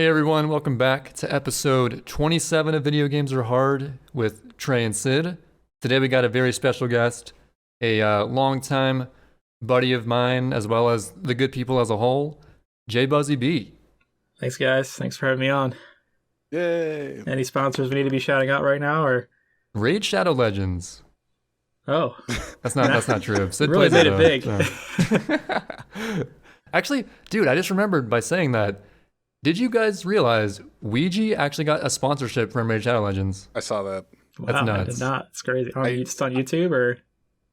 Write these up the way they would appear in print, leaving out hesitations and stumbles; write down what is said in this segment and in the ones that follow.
Hey everyone, welcome back to episode 27 of Video Games Are Hard with Trey and Sid. Today we got a very special guest, a longtime buddy of mine, as well as the good people as a whole, JBuzzyBee. Thanks guys, thanks for having me on. Yay! Any sponsors we need to be shouting out right now, or? Raid Shadow Legends. Oh. That's not true. Sid really plays made it big. So. Actually, dude, I just remembered by saying that. Did you guys realize Ouija actually got a sponsorship from Raid Shadow Legends? I saw that. That's Wow, nuts. I did not. It's crazy. Just on YouTube or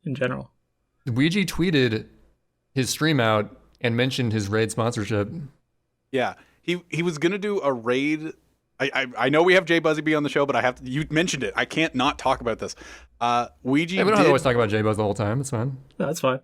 in general? Ouija tweeted his stream out and mentioned his Raid sponsorship. Yeah, he was gonna do a raid. I know we have JBuzzyBee on the show, but you mentioned it. I can't not talk about this. Ouija. Hey, we don't have to always talk about JBuzz the whole time. It's fine. No, that's fine.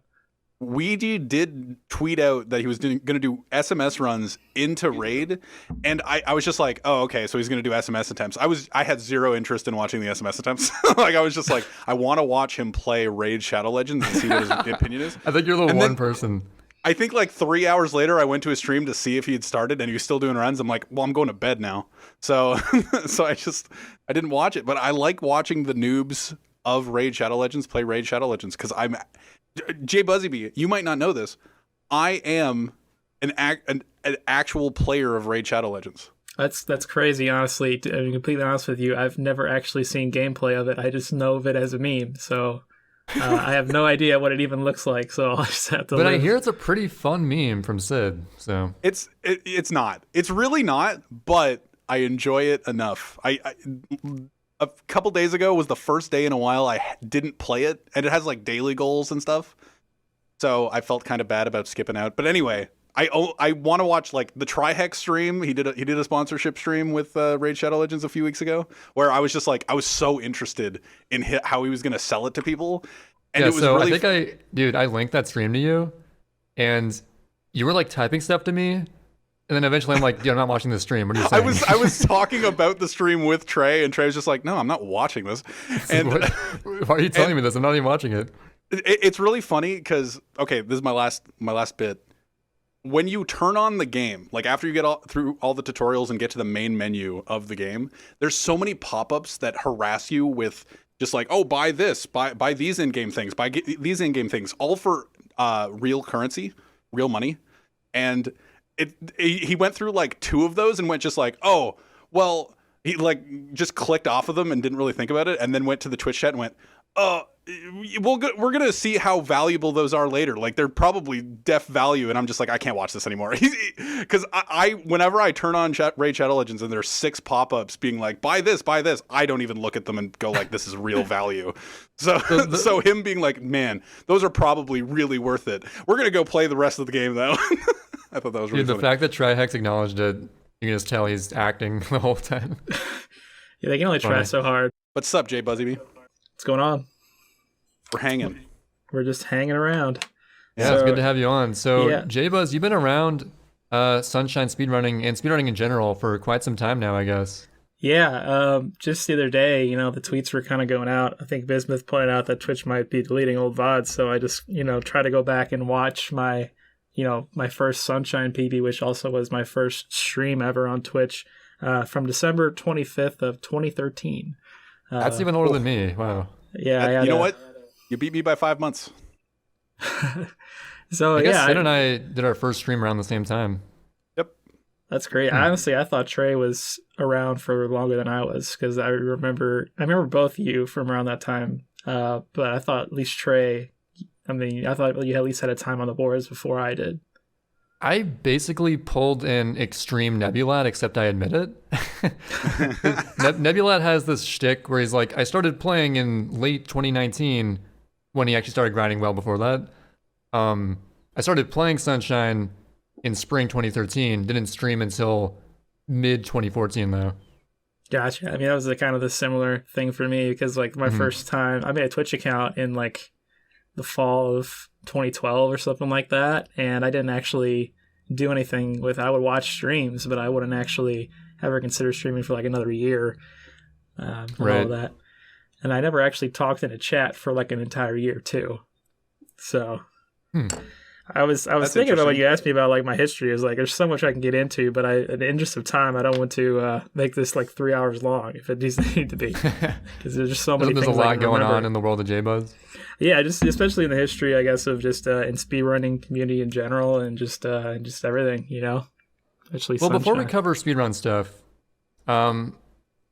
Ouija did tweet out that he was going to do SMS runs into Raid, and I was just like, oh, okay, so he's going to do SMS attempts. I had zero interest in watching the SMS attempts. Like, I was just like, I want to watch him play Raid Shadow Legends and see what his opinion is. I think you're the one person. I think like 3 hours later, I went to his stream to see if he had started, and he was still doing runs. I'm like, well, I'm going to bed now. So I didn't watch it, but I like watching the noobs of Raid Shadow Legends play Raid Shadow Legends, because I'm... JBuzzyBee, you might not know this. I am an actual player of Raid Shadow Legends. That's crazy, honestly. To be completely honest with you, I've never actually seen gameplay of it. I just know of it as a meme, so I have no idea what it even looks like. So I'll just have to. But I hear it's a pretty fun meme from Sid. So it's not. It's really not. But I enjoy it enough. A couple days ago was the first day in a while I didn't play it, and it has like daily goals and stuff. So I felt kind of bad about skipping out. But anyway, I want to watch like the Trihex stream. He did a sponsorship stream with Raid Shadow Legends a few weeks ago, where I was just like, I was so interested in how he was going to sell it to people. And yeah, it was so really I linked that stream to you, and you were like typing stuff to me. And then eventually I'm like, I'm not watching this stream. What are you saying? I was talking about the stream with Trey, and Trey was just like, no, I'm not watching this. And why are you telling me this? I'm not even watching it. It's really funny because, okay, this is my last bit. When you turn on the game, like after you get through all the tutorials and get to the main menu of the game, there's so many pop-ups that harass you with just like, oh, buy this, buy these in-game things, buy these in-game things, all for real currency, real money. And he went through like 2 of those and went just like, oh, well, he like just clicked off of them and didn't really think about it, and then went to the Twitch chat and went, we're going to see how valuable those are later. Like, they're probably def value. And I'm just like, I can't watch this anymore. Because whenever I turn on Raid Shadow Legends and there's 6 pop-ups being like, buy this, I don't even look at them and go like, this is real value. So him being like, man, those are probably really worth it. We're going to go play the rest of the game though. I thought that was really funny. The fact that Trihex acknowledged it, you can just tell he's acting the whole time. Yeah, they can only try so hard. What's up, JBuzzyBee? What's going on? We're hanging. We're just hanging around. Yeah, it's good to have you on. So, yeah. JBuzz, you've been around Sunshine speedrunning and speedrunning in general for quite some time now, I guess. Yeah, just the other day, the tweets were kind of going out. I think Bismuth pointed out that Twitch might be deleting old VODs, so I just, try to go back and watch my first Sunshine PB, which also was my first stream ever on Twitch, from December 25th of 2013. That's even older than me. Wow. Yeah. You know what? You beat me by 5 months. So, I guess Sid and I did our first stream around the same time. Yep. That's great. Honestly, I thought Trey was around for longer than I was, because I remember both of you from around that time. But I thought at least Trey, I thought you at least had a time on the boards before I did. I basically pulled an extreme Nebulat, except I admit it. Nebulat has this shtick where he's like, I started playing in late 2019 when he actually started grinding well before that. I started playing Sunshine in spring 2013, didn't stream until mid 2014 though. Gotcha. That was kind of the similar thing for me, because like my first time, I made a Twitch account in like the fall of 2012 or something like that, and I didn't actually do anything with. I would watch streams, but I wouldn't actually ever consider streaming for like another year. Right. All that, and I never actually talked in a chat for like an entire year too. So I was That's thinking about when interesting. you asked me about like my history. Is like there's so much I can get into, but in the interest of time, I don't want to make this like 3 hours long if it needs to be, because there's just so many There's things a I lot can going remember. on in the world of JBuzz. Yeah, just especially in the history, I guess, of just in speedrunning community in general, and just everything, Especially Well, before we Sunshine. cover speedrun stuff,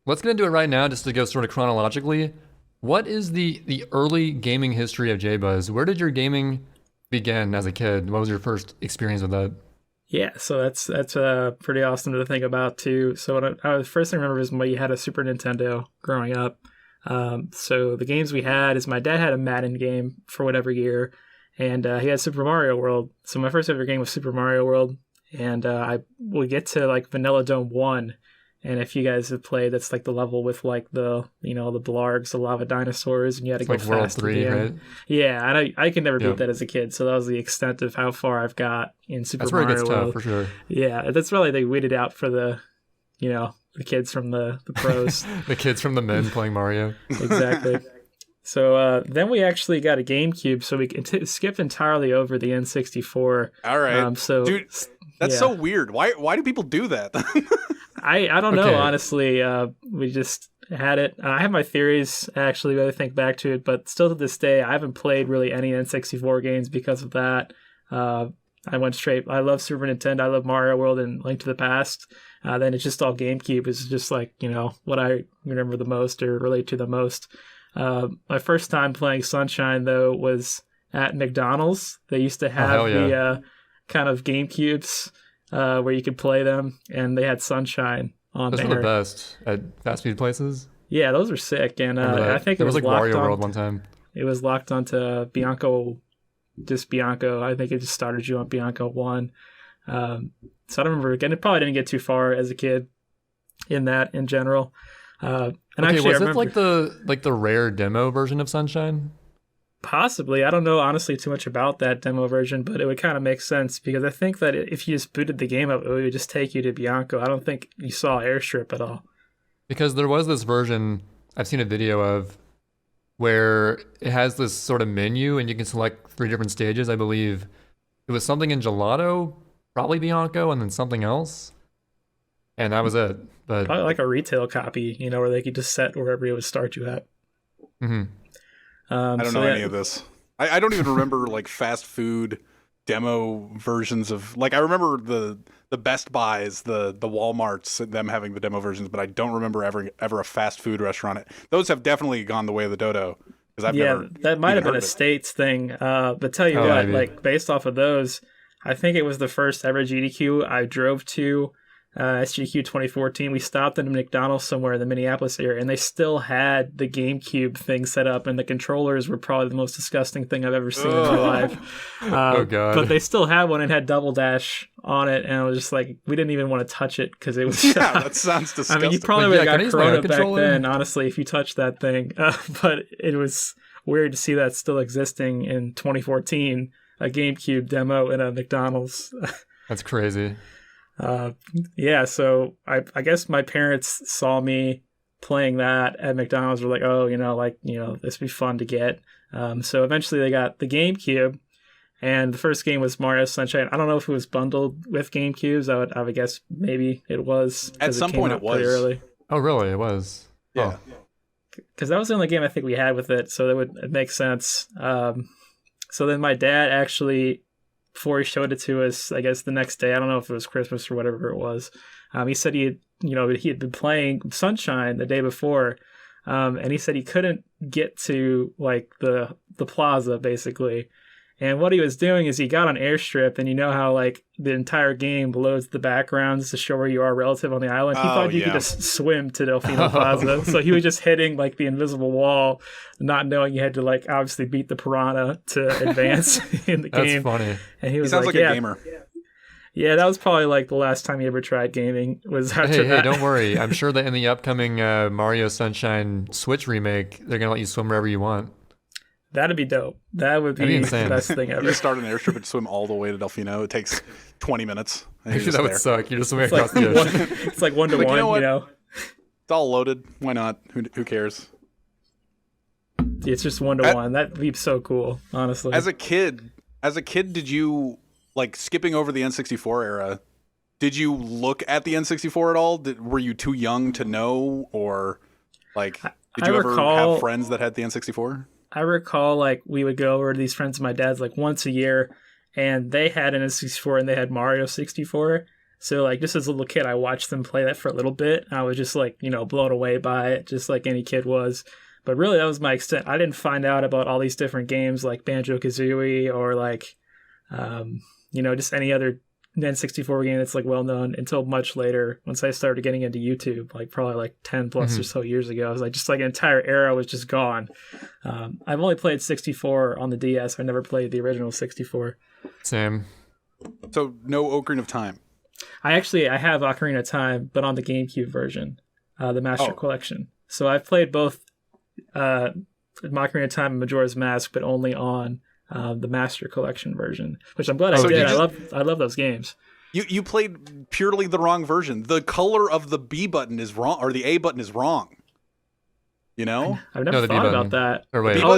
let's get into it right now, just to go sort of chronologically. What is the early gaming history of JBuzz? Where did your gaming begin as a kid? What was your first experience with that? Yeah, so that's pretty awesome to think about too. So the first thing I remember is when we had a Super Nintendo growing up. So the games we had is my dad had a Madden game for whatever year, and he had Super Mario World. So my first ever game was Super Mario World, and we get to like Vanilla Dome 1. And if you guys have played, that's like the level with like the the blargs, the lava dinosaurs, and you had to It's go like World fast. at 3, the end. right? Yeah, and I could never Yeah. beat that as a kid, so that was the extent of how far I've got in Super That's where it Mario gets World. tough, for sure. Yeah, that's really they weeded out for the kids from the pros. The kids from the men playing Mario. Exactly. So then we actually got a GameCube, so we skipped entirely over the N64. All right, So dude, that's yeah. so weird. Why do people do that? I don't know, Okay. honestly. We just had it. I have my theories, actually, when I think back to it, but still to this day, I haven't played really any N64 games because of that. I went straight. I love Super Nintendo. I love Mario World and Link to the Past. Then it's just all GameCube is just like, what I remember the most or relate to the most. My first time playing Sunshine, though, was at McDonald's. They used to have hell yeah. the kind of GameCubes where you could play them, and they had Sunshine on Those there. were the best at fast food places. Yeah, those were sick, and Remember that? I think there it was like locked Wario on. World one time. It was locked onto Bianco. I think it just started you on Bianco 1. So I don't remember again. It probably didn't get too far as a kid in that in general. And Okay, actually, I was it remember like the rare demo version of Sunshine? possibly. I don't know honestly too much about that demo version, but it would kind of make sense because I think that if you just booted the game up, it would just take you to Bianco. I don't think you saw Airstrip at all. Because there was this version I've seen a video of where it has this sort of menu and you can select 3 different stages. I believe it was something in Gelato, probably Bianco, and then something else. And that was it. But Probably like a retail copy, where they could just set wherever it would start you at. mhm. I don't know any of this. I don't even remember like fast food demo versions of like I remember the Best Buys, the Walmarts, them having the demo versions, but I don't remember ever a fast food restaurant. Those have definitely gone the way of the dodo because I've never. That might have even been a heard of it. States thing. But tell you Oh, what, maybe. like based off of those, I think it was the first ever GDQ I drove to. SGDQ 2014. We stopped at a McDonald's somewhere in the Minneapolis area, and they still had the GameCube thing set up, and the controllers were probably the most disgusting thing I've ever seen in my life. Oh, God. But they still had one and had Double Dash on it, and I was just like, we didn't even want to touch it because it was. Yeah, that sounds I disgusting. mean, you probably Like, would yeah, have can I got use my Corona own back controller? then, honestly, if you touched that thing. But it was weird to see that still existing in 2014, a GameCube demo in a McDonald's. That's crazy. Yeah, so I guess my parents saw me playing that at McDonald's. Were like, oh, this would be fun to get. So eventually they got the GameCube, and the first game was Mario Sunshine. I don't know if it was bundled with GameCubes. I would guess maybe it was. 'cause At some came point out it pretty was. early. Oh, really? It was. Yeah. Oh. Because that was the only game I think we had with it, so that would make sense. So then my dad actually, before he showed it to us, I guess the next day, I don't know if it was Christmas or whatever it was, he said he had been playing Sunshine the day before, and he said he couldn't get to like the plaza basically. And what he was doing is he got on Airstrip, and you know how like the entire game loads the backgrounds to show where you are relative on the island. He thought you could just swim to Delfino Plaza, so he was just hitting like the invisible wall, not knowing you had to like obviously beat the piranha to advance in the That's game. funny. And he He was sounds like yeah, a gamer. Yeah, that was probably like the last time he ever tried gaming. Was after Hey, that. don't worry. I'm sure that in the upcoming Mario Sunshine Switch remake, they're going to let you swim wherever you want. That'd be dope. That would be That'd be the insane. best thing You ever. just start an airstrip and swim all the way to Delfino. It takes 20 minutes. And you're Actually, just that would there. suck. You're just swimming It's like, across the ocean. it's like 1 to Like, you 1, know what? you know? It's all loaded. Why not? Who cares? It's just 1 to 1. That'd be so cool, honestly. As a kid, As a kid, did you, like, skipping over the N64 era, did you look at the N64 at all? Were you too young to know, or like did you ever have friends that had the N64? I recall like we would go over to these friends of my dad's like once a year, and they had an N64 and they had Mario 64. So like just as a little kid, I watched them play that for a little bit. I was just like, blown away by it, just like any kid was. But really, that was my extent. I didn't find out about all these different games like Banjo-Kazooie or like, just any other N64 game that's like well known until much later, once I started getting into YouTube, like probably like 10 plus or so years ago. I was like, just like an entire era was just gone. I've only played 64 on the DS. I never played the original 64. Same. So no Ocarina of Time. I have Ocarina of Time, but on the GameCube version, the Master Collection. So I've played both Ocarina of Time and Majora's Mask, but only on the Master Collection version, which I'm glad I did. I love those games. You played purely the wrong version. The color of the B button is wrong, or the A button is wrong. I've never thought about that.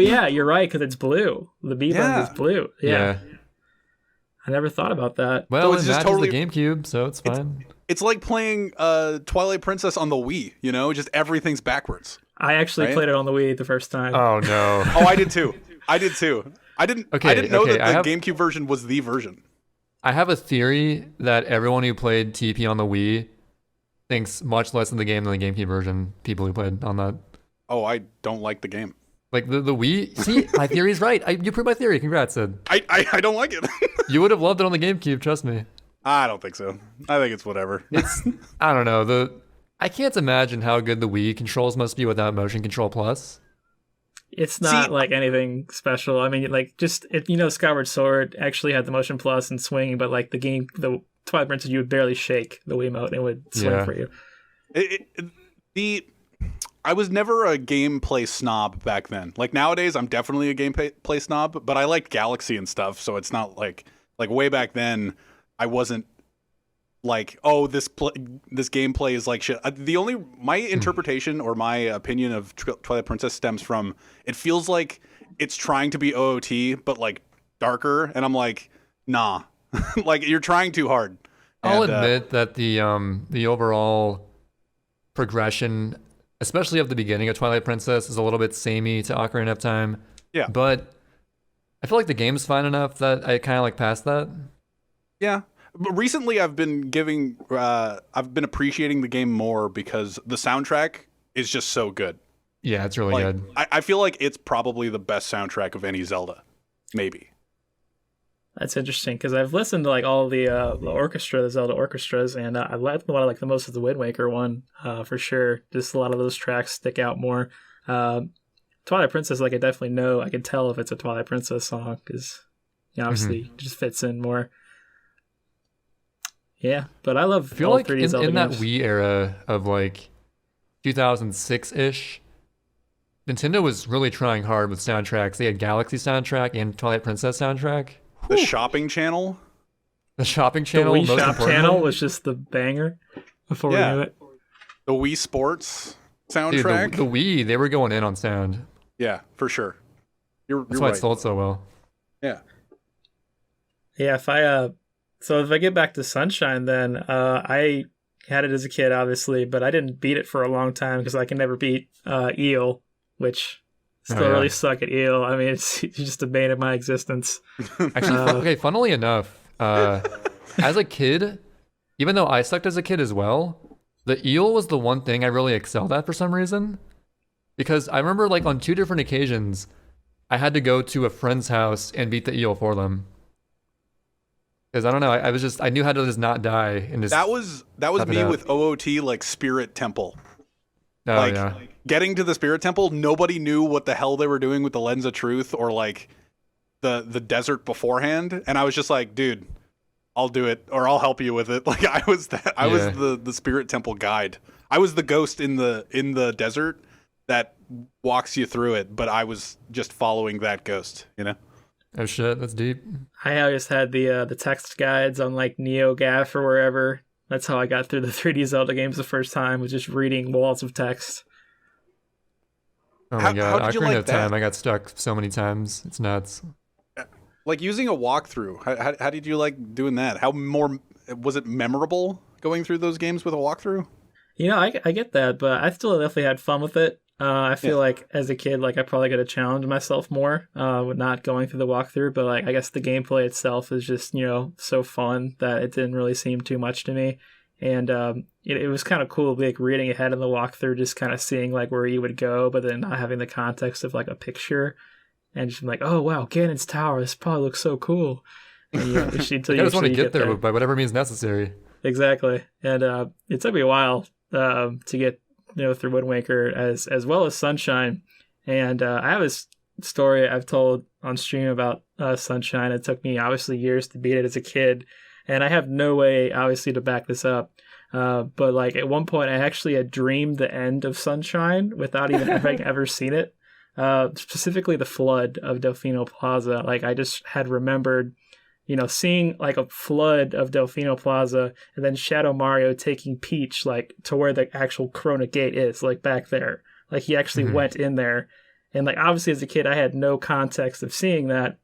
Yeah, you're right, because it's blue. The B button is blue. Yeah. I never thought about that. Well, so it matches totally the GameCube, so it's fine. It's like playing Twilight Princess on the Wii. Just everything's backwards. I actually played it on the Wii the first time. Oh no! Oh, I did too. I didn't know that the GameCube version was the version. I have a theory that everyone who played TP on the Wii thinks much less of the game than the GameCube version. People who played on that. Oh, I don't like the game. Like the Wii. See, my theory's right. You proved my theory. Congrats, Sid. I don't like it. You would have loved it on the GameCube. Trust me. I don't think so. I think it's whatever. I don't know. I can't imagine how good the Wii controls must be without Motion Control Plus. It's not like anything special. I mean, like just Skyward Sword actually had the Motion Plus and swing, but like the Twilight Princess, you would barely shake the Wiimote and it would swing for you. I was never a gameplay snob back then. Like nowadays, I'm definitely a gameplay snob, but I liked Galaxy and stuff, so it's not like way back then. I wasn't like, oh, this gameplay is like shit. My interpretation or my opinion of Twilight Princess stems from it feels like it's trying to be OOT but like darker, and I'm like, nah, like you're trying too hard. I'll admit that the overall progression, especially of the beginning of Twilight Princess, is a little bit samey to Ocarina of Time. Yeah, but I feel like the game's fine enough that I kind of like past that. Yeah. But recently, I've been appreciating the game more because the soundtrack is just so good. Yeah, it's really good. I feel like it's probably the best soundtrack of any Zelda, maybe. That's interesting because I've listened to like all the Zelda orchestras, and I like what I like the most is the Wind Waker one for sure. Just a lot of those tracks stick out more. Twilight Princess, like I can tell if it's a Twilight Princess song because obviously it just fits in more. Yeah, but I feel all like 3D Zelda in that games. Wii era of like 2006-ish, Nintendo was really trying hard with soundtracks. They had Galaxy soundtrack and Twilight Princess soundtrack. The shopping channel? The shopping channel? The Wii Shop channel was just the banger before we knew it. The Wii Sports soundtrack? Dude, the Wii, they were going in on sound. Yeah, for sure. That's why it sold so well. Yeah. Yeah, if I get back to Sunshine, then I had it as a kid, obviously, but I didn't beat it for a long time because I can never beat Eel, which still really suck at Eel. I mean, it's just the bane of my existence. Actually, funnily enough, as a kid, even though I sucked as a kid as well, the Eel was the one thing I really excelled at for some reason. Because I remember, like, on 2 different occasions, I had to go to a friend's house and beat the Eel for them. Because I don't know, I knew how to just not die and just. That was me with OOT, like Spirit Temple. Oh, yeah. Getting to the Spirit Temple, nobody knew what the hell they were doing with the Lens of Truth or like the desert beforehand, and I was just like, dude, I'll do it or I'll help you with it. Like I was the Spirit Temple guide. I was the ghost in the desert that walks you through it, but I was just following that ghost, Oh shit, that's deep. I always had the text guides on like NeoGAF or wherever. That's how I got through the 3D Zelda games the first time, was just reading walls of text. Oh my god, Ocarina of Time, I got stuck so many times. It's nuts. Like using a walkthrough, how did you like doing that? How more was it memorable going through those games with a walkthrough? I get that, but I still definitely had fun with it. I feel like as a kid, like I probably could have challenged myself more with not going through the walkthrough. But like I guess the gameplay itself is just so fun that it didn't really seem too much to me. And it was kind of cool, like reading ahead in the walkthrough, just kind of seeing like where you would go, but then not having the context of like a picture, and just like, oh wow, Ganon's tower, this probably looks so cool. And you just want to get there by whatever means necessary. Exactly, and it took me a while to get through Wind Waker as well as Sunshine, and I have a story I've told on stream about Sunshine. It took me obviously years to beat it as a kid, and I have no way obviously to back this up. But like at one point, I actually had dreamed the end of Sunshine without even having ever seen it. Specifically, the flood of Delfino Plaza. Like I just had remembered, seeing like a flood of Delfino Plaza, and then Shadow Mario taking Peach like to where the actual Corona Gate is, like back there. Like he actually went in there, and like obviously as a kid, I had no context of seeing that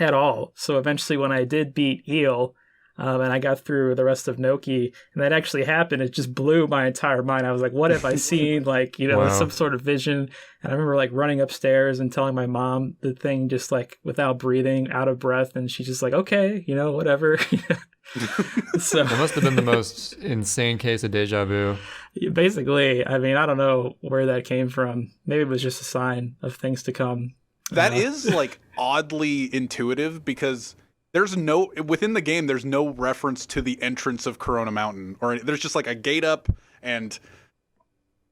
at all. So eventually, when I did beat Eel, and I got through the rest of Noki, and that actually happened, it just blew my entire mind. I was like, what have I seen? Like, Wow. some sort of vision. And I remember like running upstairs and telling my mom the thing just like without breathing, out of breath. And she's just like, okay, whatever. So It must have been the most insane case of deja vu. basically, I mean, I don't know where that came from. Maybe it was just a sign of things to come. That is like oddly intuitive because within the game, there's no reference to the entrance of Corona Mountain, or there's just like a gate up, and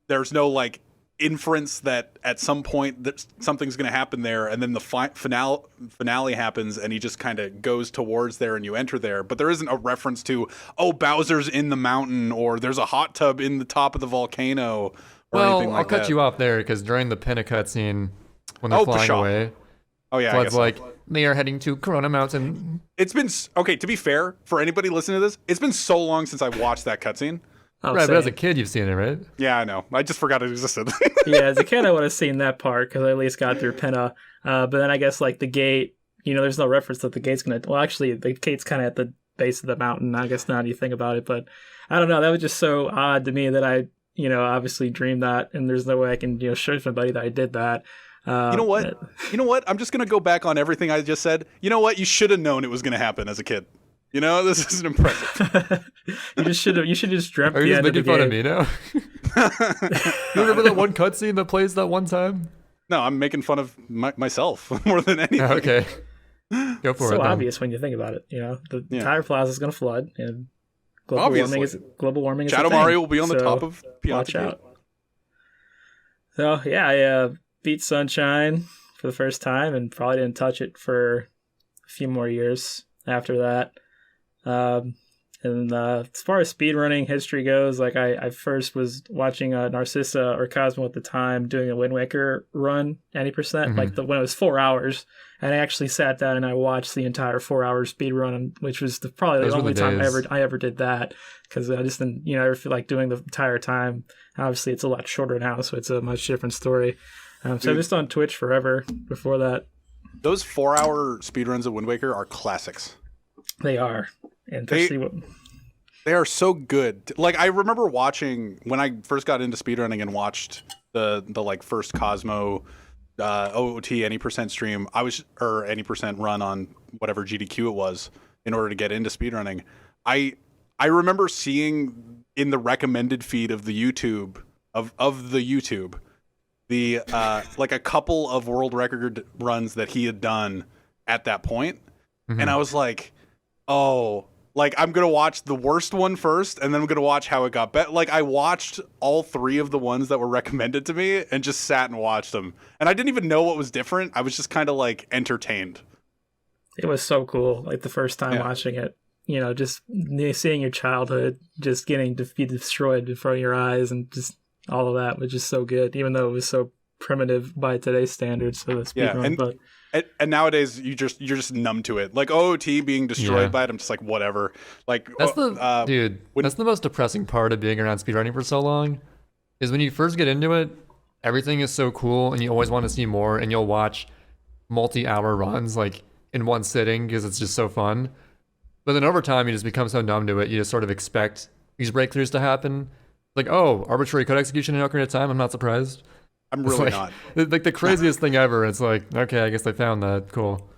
there's no like inference that at some point that something's going to happen there, and then the finale happens, and he just kind of goes towards there, and you enter there. But there isn't a reference to, oh, Bowser's in the mountain, or there's a hot tub in the top of the volcano, or anything like that. I'll cut you off there because during the Pinna cutscene, when they're flying away, Flood's like, they are heading to Corona Mountain. It's been okay. To be fair, for anybody listening to this, it's been so long since I've watched that cutscene. Right, but as a kid, you've seen it, right? Yeah, I know. I just forgot it existed. Yeah, as a kid, I would have seen that part because I at least got through Pinna. But then I guess like the gate, there's no reference that the gate's gonna. Well, actually, the gate's kind of at the base of the mountain. I guess now that you think about it, but I don't know. That was just so odd to me that I, obviously dreamed that, and there's no way I can, show somebody that I did that. You know what? I'm just going to go back on everything I just said. You know what? You should have known it was going to happen as a kid. This isn't impressive. You should have just dreamt Are the you end just of the making game. fun of me now? You remember that one cutscene that plays that one time? No, I'm making fun of myself more than anything. Okay. Go for it. So then. obvious when you think about it. The entire plaza is going to flood, and global warming is Shadow a thing. Mario will be on the So top of PIanta. watch out. So yeah, I beat Sunshine for the first time and probably didn't touch it for a few more years after that. And as far as speedrunning history goes, like I first was watching Narcissa or Cosmo at the time doing a Wind Waker run 90%, like when it was 4 hours. And I actually sat down and I watched the entire 4 hour speed run, which was probably the only time I ever did that, because I just didn't, ever feel like doing the entire time. Obviously, it's a lot shorter now, so it's a much different story. So I've just on Twitch forever before that. Those 4 hour speedruns of Wind Waker are classics. They are. And they are so good. Like, I remember watching when I first got into speedrunning and watched the like first Cosmo OOT any percent stream, or any percent run on whatever GDQ it was in order to get into speedrunning. I remember seeing in the recommended feed of the YouTube of the YouTube the like a couple of world record runs that he had done at that point, and I was like, oh, like I'm gonna watch the worst one first, and then I'm gonna watch how it got better. Like I watched all three of the ones that were recommended to me, and just sat and watched them. And I didn't even know what was different. I was just kind of like entertained. It was so cool. Like the first time watching it, just seeing your childhood just getting destroyed before your eyes, and just all of that was just so good. Even though it was so primitive by today's standards, so the speedrun, but. And nowadays you're just numb to it. Like OOT being destroyed by it, I'm just like whatever. Like that's that's the most depressing part of being around speedrunning for so long, is when you first get into it, everything is so cool and you always want to see more, and you'll watch multi-hour runs. Like in one sitting because it's just so fun. But then over time, you just become so numb to it, you just sort of expect these breakthroughs to happen. Like, oh, arbitrary code execution in Ocarina of Time, I'm not surprised. I'm really not. Like the craziest thing ever. It's like, okay, I guess they found that. Cool.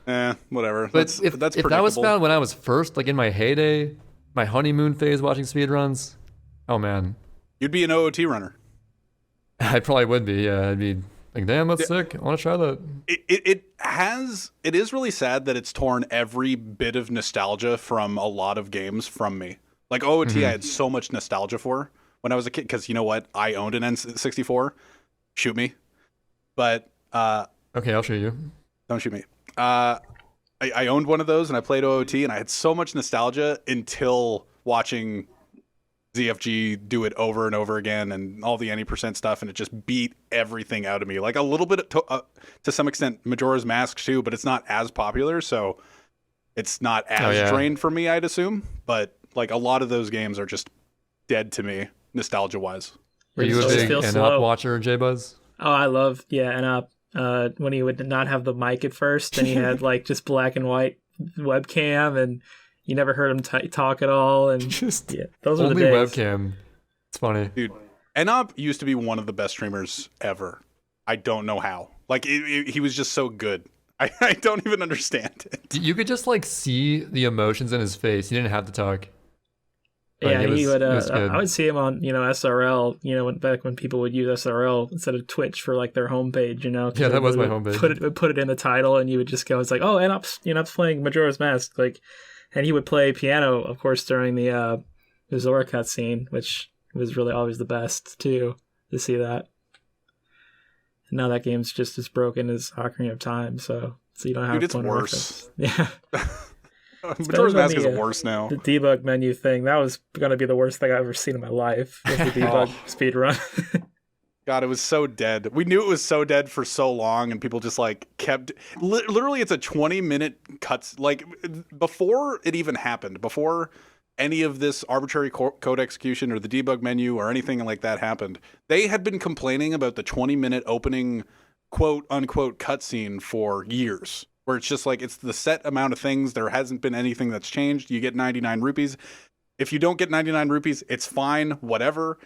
Whatever. But if that was found when I was first, like in my heyday, my honeymoon phase watching speedruns, oh man. You'd be an OOT runner. I probably would be, yeah. I'd be like, damn, that's sick. I want to try that. It is really sad that it's torn every bit of nostalgia from a lot of games from me. Like OOT, I had so much nostalgia for when I was a kid, because you know what? I owned an N64. Shoot me. But okay, I'll shoot you. Don't shoot me. I owned one of those and I played OOT, and I had so much nostalgia until watching ZFG do it over and over again and all the any % stuff, and it just beat everything out of me. Like a little bit to some extent Majora's Mask too, but it's not as popular, so it's not as drained for me, I'd assume. But like a lot of those games are just dead to me nostalgia wise. Were you a big NUP watcher, JBuzz? Oh, I love NUP. When he would not have the mic at first, and he had like just black and white webcam, and you never heard him talk at all. And just those were the days. Only webcam. It's funny, dude. NUP used to be one of the best streamers ever. I don't know how. Like he was just so good. I don't even understand it. You could just like see the emotions in his face. He didn't have to talk. Yeah, he would. I would see him on, SRL. Back when people would use SRL instead of Twitch for like their homepage. Yeah, that was my homepage. Put it in the title, and you would just go. It's like, oh, NUP's playing Majora's Mask, like, and he would play piano, of course, during the Zora cutscene, which was really always the best too to see that. And now that game's just as broken as Ocarina of Time, so you don't have. Dude, it's worse. Yeah. Majora's Mask is worse now. The debug menu thing, that was going to be the worst thing I've ever seen in my life, was the debug speedrun. God, it was so dead. We knew it was so dead for so long, and people just like kept... Literally, it's a 20-minute cuts. Like, before it even happened, before any of this arbitrary code execution or the debug menu or anything like that happened, they had been complaining about the 20-minute opening quote-unquote cutscene for years. Where it's just like, it's the set amount of things. There hasn't been anything that's changed. You get 99 rupees. If you don't get 99 rupees, it's fine, whatever.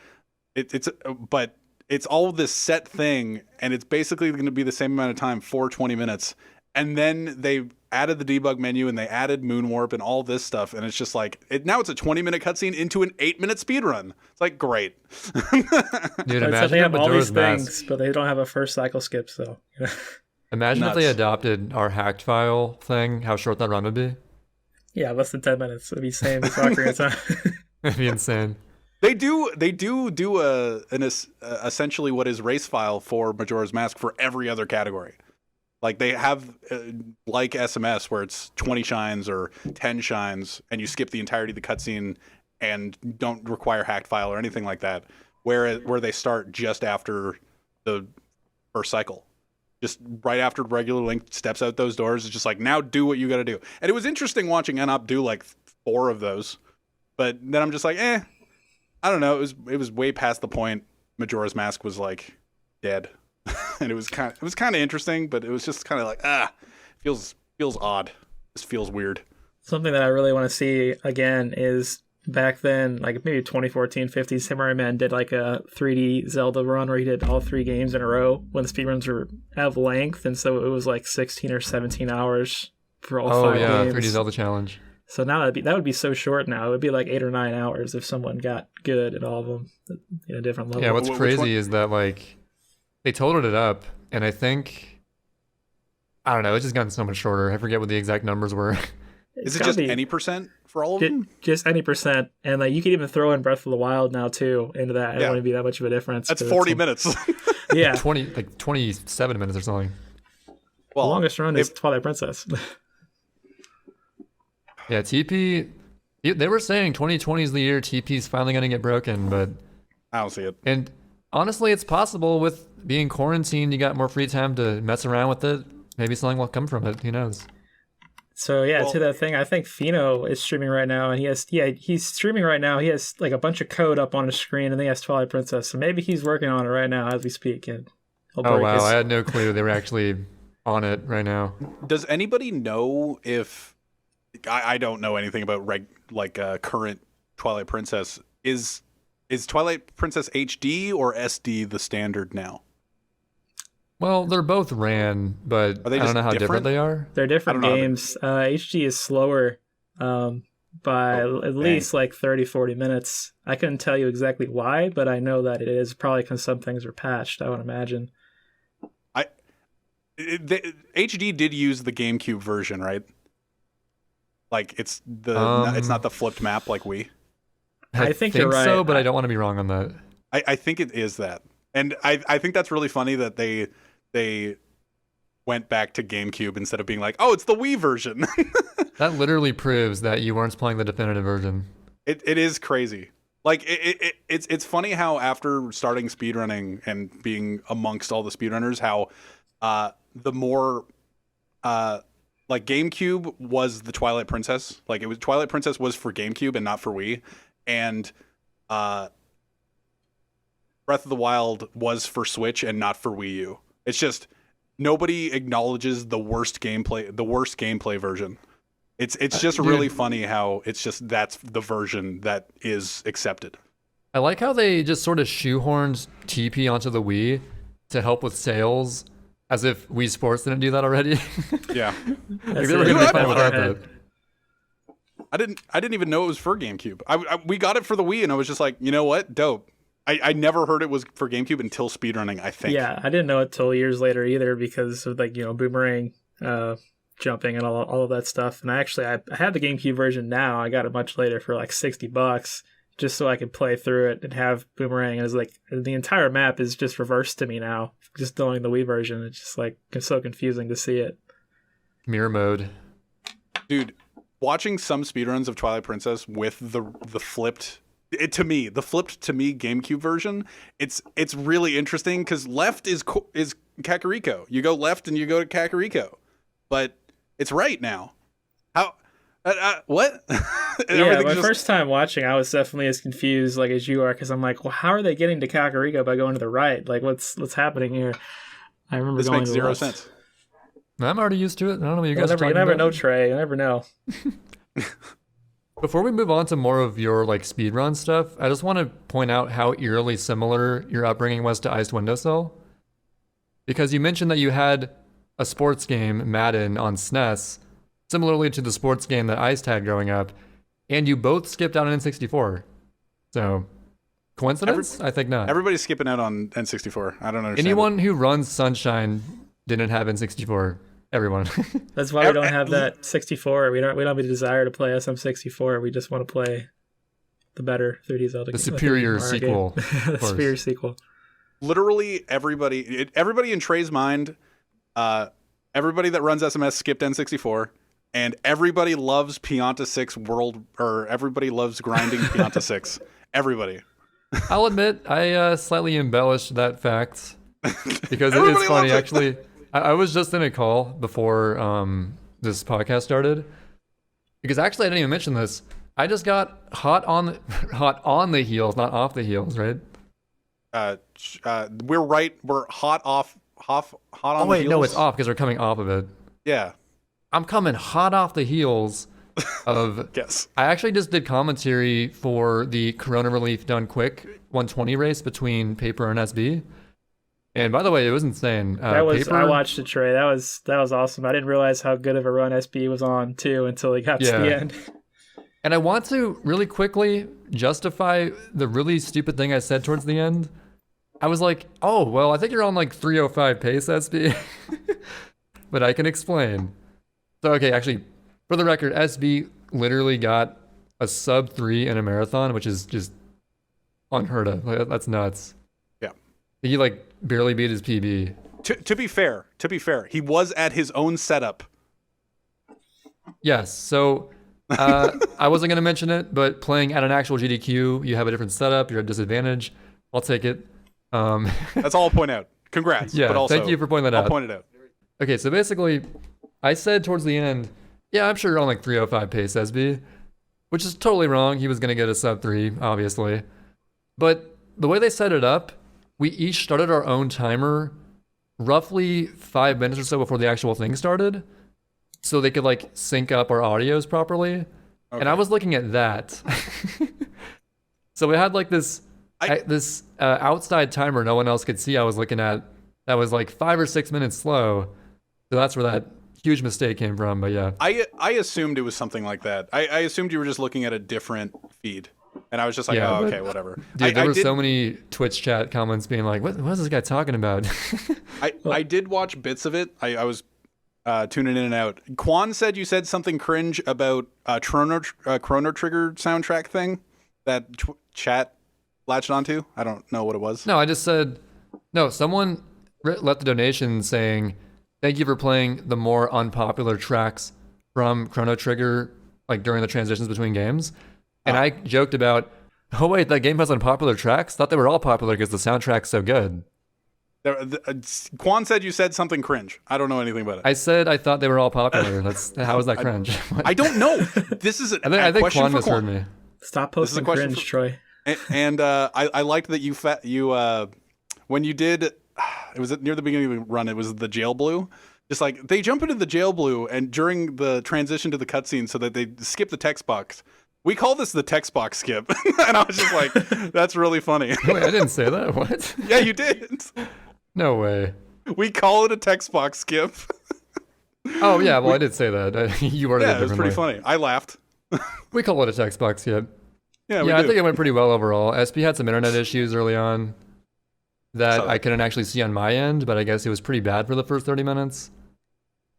But it's all this set thing, and it's basically going to be the same amount of time for 20 minutes. And then they added the debug menu, and they added Moonwarp and all this stuff, and it's just like, now it's a 20-minute cutscene into an 8-minute speedrun. It's like, great. Dude, imagine they have all these things, but they don't have a first cycle skip, so... Imagine if they adopted our hacked file thing, how short that run would be. Yeah, less than 10 minutes. It'd be same as Ocarina of Time. It'd be insane. They do essentially what is race file for Majora's Mask for every other category. Like they have like SMS where it's 20 shines or 10 shines, and you skip the entirety of the cutscene and don't require hacked file or anything like that. Where they start just after the first cycle. Just right after regular Link steps out those doors, it's just like, now do what you got to do. And it was interesting watching NUP do like 4 of those, but then I'm just like, I don't know. It was way past the point. Majora's Mask was like dead, and it was kind of interesting, but it was just kind of like feels odd. This feels weird. Something that I really want to see again is back then, like maybe 2014-15, Samurai Man did like a 3D Zelda run where he did all 3 games in a row when the speedruns were of length, and so it was like 16 or 17 hours for all 5 games. 3D Zelda challenge. So now that would be so short now. It would be like 8 or 9 hours if someone got good at all of them at a different level. Yeah, what's crazy is that like they totaled it up, and I think, I don't know, it's just gotten so much shorter. I forget what the exact numbers were. Is it just any % for all of them? Just any %. And like you could even throw in Breath of the Wild now too into that. It wouldn't be that much of a difference. That's 40 minutes. Yeah. 27 minutes or something. Well, the longest run is Twilight Princess. Yeah, TP, they were saying 2020 is the year TP's finally going to get broken, but I don't see it. And honestly, it's possible with being quarantined, you got more free time to mess around with it. Maybe something will come from it. Who knows? So to that thing, I think Fino is streaming right now, and he's streaming right now. He has like a bunch of code up on his screen, and he has Twilight Princess. So maybe he's working on it right now as we speak. And I had no clue they were actually on it right now. Does anybody know if I don't know anything about current Twilight Princess? Is Twilight Princess HD or SD the standard now? Well, they're both ran, but I don't know how different they are. They're different games. HD is slower by at least like 30, 40 minutes. I couldn't tell you exactly why, but I know that it is probably because some things are patched, I would imagine. HD did use the GameCube version, right? Like it's not the flipped map like Wii. I think you're right. So, but I don't want to be wrong on that. I think it is that, and I think that's really funny that they went back to GameCube instead of being like, oh, it's the Wii version. That literally proves that you weren't playing the definitive version. It is crazy. Like it's funny how after starting speedrunning and being amongst all the speedrunners, how the more like GameCube was the Twilight Princess. Like Twilight Princess was for GameCube and not for Wii. And Breath of the Wild was for Switch and not for Wii U. It's just nobody acknowledges the worst gameplay version. It's just really funny how it's just that's the version that is accepted. I like how they just sort of shoehorned TP onto the Wii to help with sales, as if Wii Sports didn't do that already. Yeah, like they were gonna be fine without that. I didn't even know it was for GameCube. We got it for the Wii, and I was just like, you know what, dope. I never heard it was for GameCube until speedrunning, I think. Yeah, I didn't know it till years later either because of boomerang jumping and all of that stuff. And I had the GameCube version now. I got it much later for like $60 just so I could play through it and have boomerang. And it's like the entire map is just reversed to me now. Just knowing the Wii version, it's just like so confusing to see it. Mirror mode. Dude, watching some speedruns of Twilight Princess with the flipped GameCube version, it's really interesting because left is Kakariko. You go left and you go to Kakariko, but it's right now. How? What? Yeah, my first time watching, I was definitely as confused like as you are because I'm like, well, how are they getting to Kakariko by going to the right? Like, what's happening here? I remember this going makes to zero left. sense. I'm already used to it. I don't know what you guys are talking about. You never about. know, Trey. You never know. Before we move on to more of your like speedrun stuff, I just want to point out how eerily similar your upbringing was to Iced Windowsill. Because you mentioned that you had a sports game, Madden, on SNES, similarly to the sports game that Iced had growing up, and you both skipped out on N64. So, coincidence? I think not. Everybody's skipping out on N64. I don't understand. Anyone who runs Sunshine didn't have N64. Everyone. That's why we don't have that 64. We don't have a desire to play SM64. We just want to play the better 3D Zelda. The superior sequel. The superior sequel. Literally everybody in Trey's mind, everybody that runs SMS skipped N64, and everybody loves PIanta 6 everybody loves grinding PIanta 6. Everybody. I'll admit, I slightly embellished that fact because it is funny, actually. I was just in a call before this podcast started because actually I didn't even mention this. I just got hot on the heels, not off the heels, right? We're right. We're hot on the wait, heels. No, it's off because we're coming off of it. Yeah. I'm coming hot off the heels of. Yes. I actually just did commentary for the Corona Relief Done Quick 120 race between Paper and SB. And by the way, it was insane. I watched it, Trey. That was awesome. I didn't realize how good of a run SB was on too until he got to the end. And I want to really quickly justify the really stupid thing I said towards the end. I was like, oh, well, I think you're on like 305 pace, SB. But I can explain. So, okay, actually, for the record, SB literally got a sub 3 in a marathon, which is just unheard of. Like, that's nuts. Yeah. He like barely beat his PB. To be fair, he was at his own setup. Yes, so I wasn't going to mention it, but playing at an actual GDQ, you have a different setup, you're at a disadvantage. I'll take it. That's all I'll point out. Congrats. Yeah, but also, thank you for pointing that out. I'll point it out. Okay, so basically, I said towards the end, yeah, I'm sure you're on like 305 pace, SB, which is totally wrong. He was going to get a sub 3, obviously. But the way they set it up, we each started our own timer roughly 5 minutes or so before the actual thing started, so they could like sync up our audios properly. Okay. And I was looking at that. So we had like this outside timer no one else could see I was looking at that was like 5 or 6 minutes slow. So that's where that huge mistake came from. But yeah. I assumed it was something like that. I assumed you were just looking at a different feed. And I was just like, yeah, oh, okay, whatever. Dude, there were so many Twitch chat comments being like, what is this guy talking about? I did watch bits of it. I was tuning in and out. Quan said you said something cringe about Chrono Trigger soundtrack thing that chat latched onto. I don't know what it was. No, I just said, no, someone left a donation saying, thank you for playing the more unpopular tracks from Chrono Trigger, like during the transitions between games. And I joked about, oh wait, that game has unpopular tracks? Thought they were all popular because the soundtrack's so good. Quan said you said something cringe. I don't know anything about it. I said I thought they were all popular. How is that cringe? I don't know. This is I think Quan misheard me. Stop posting cringe, Troy. And I liked that you when you did, it was near the beginning of the run, it was the jail blue. Just like they jump into the jail blue and during the transition to the cutscene so that they skip the text box. We call this the text box skip. And I was just like, that's really funny. Wait, I didn't say that. What? Yeah, you did. No way. We call it a text box skip. Oh, yeah. Well, I did say that. You worded it differently. Yeah, it was pretty funny. I laughed. We call it a text box skip. Yeah, I think it went pretty well overall. SP had some internet issues early on that I couldn't actually see on my end, but I guess it was pretty bad for the first 30 minutes.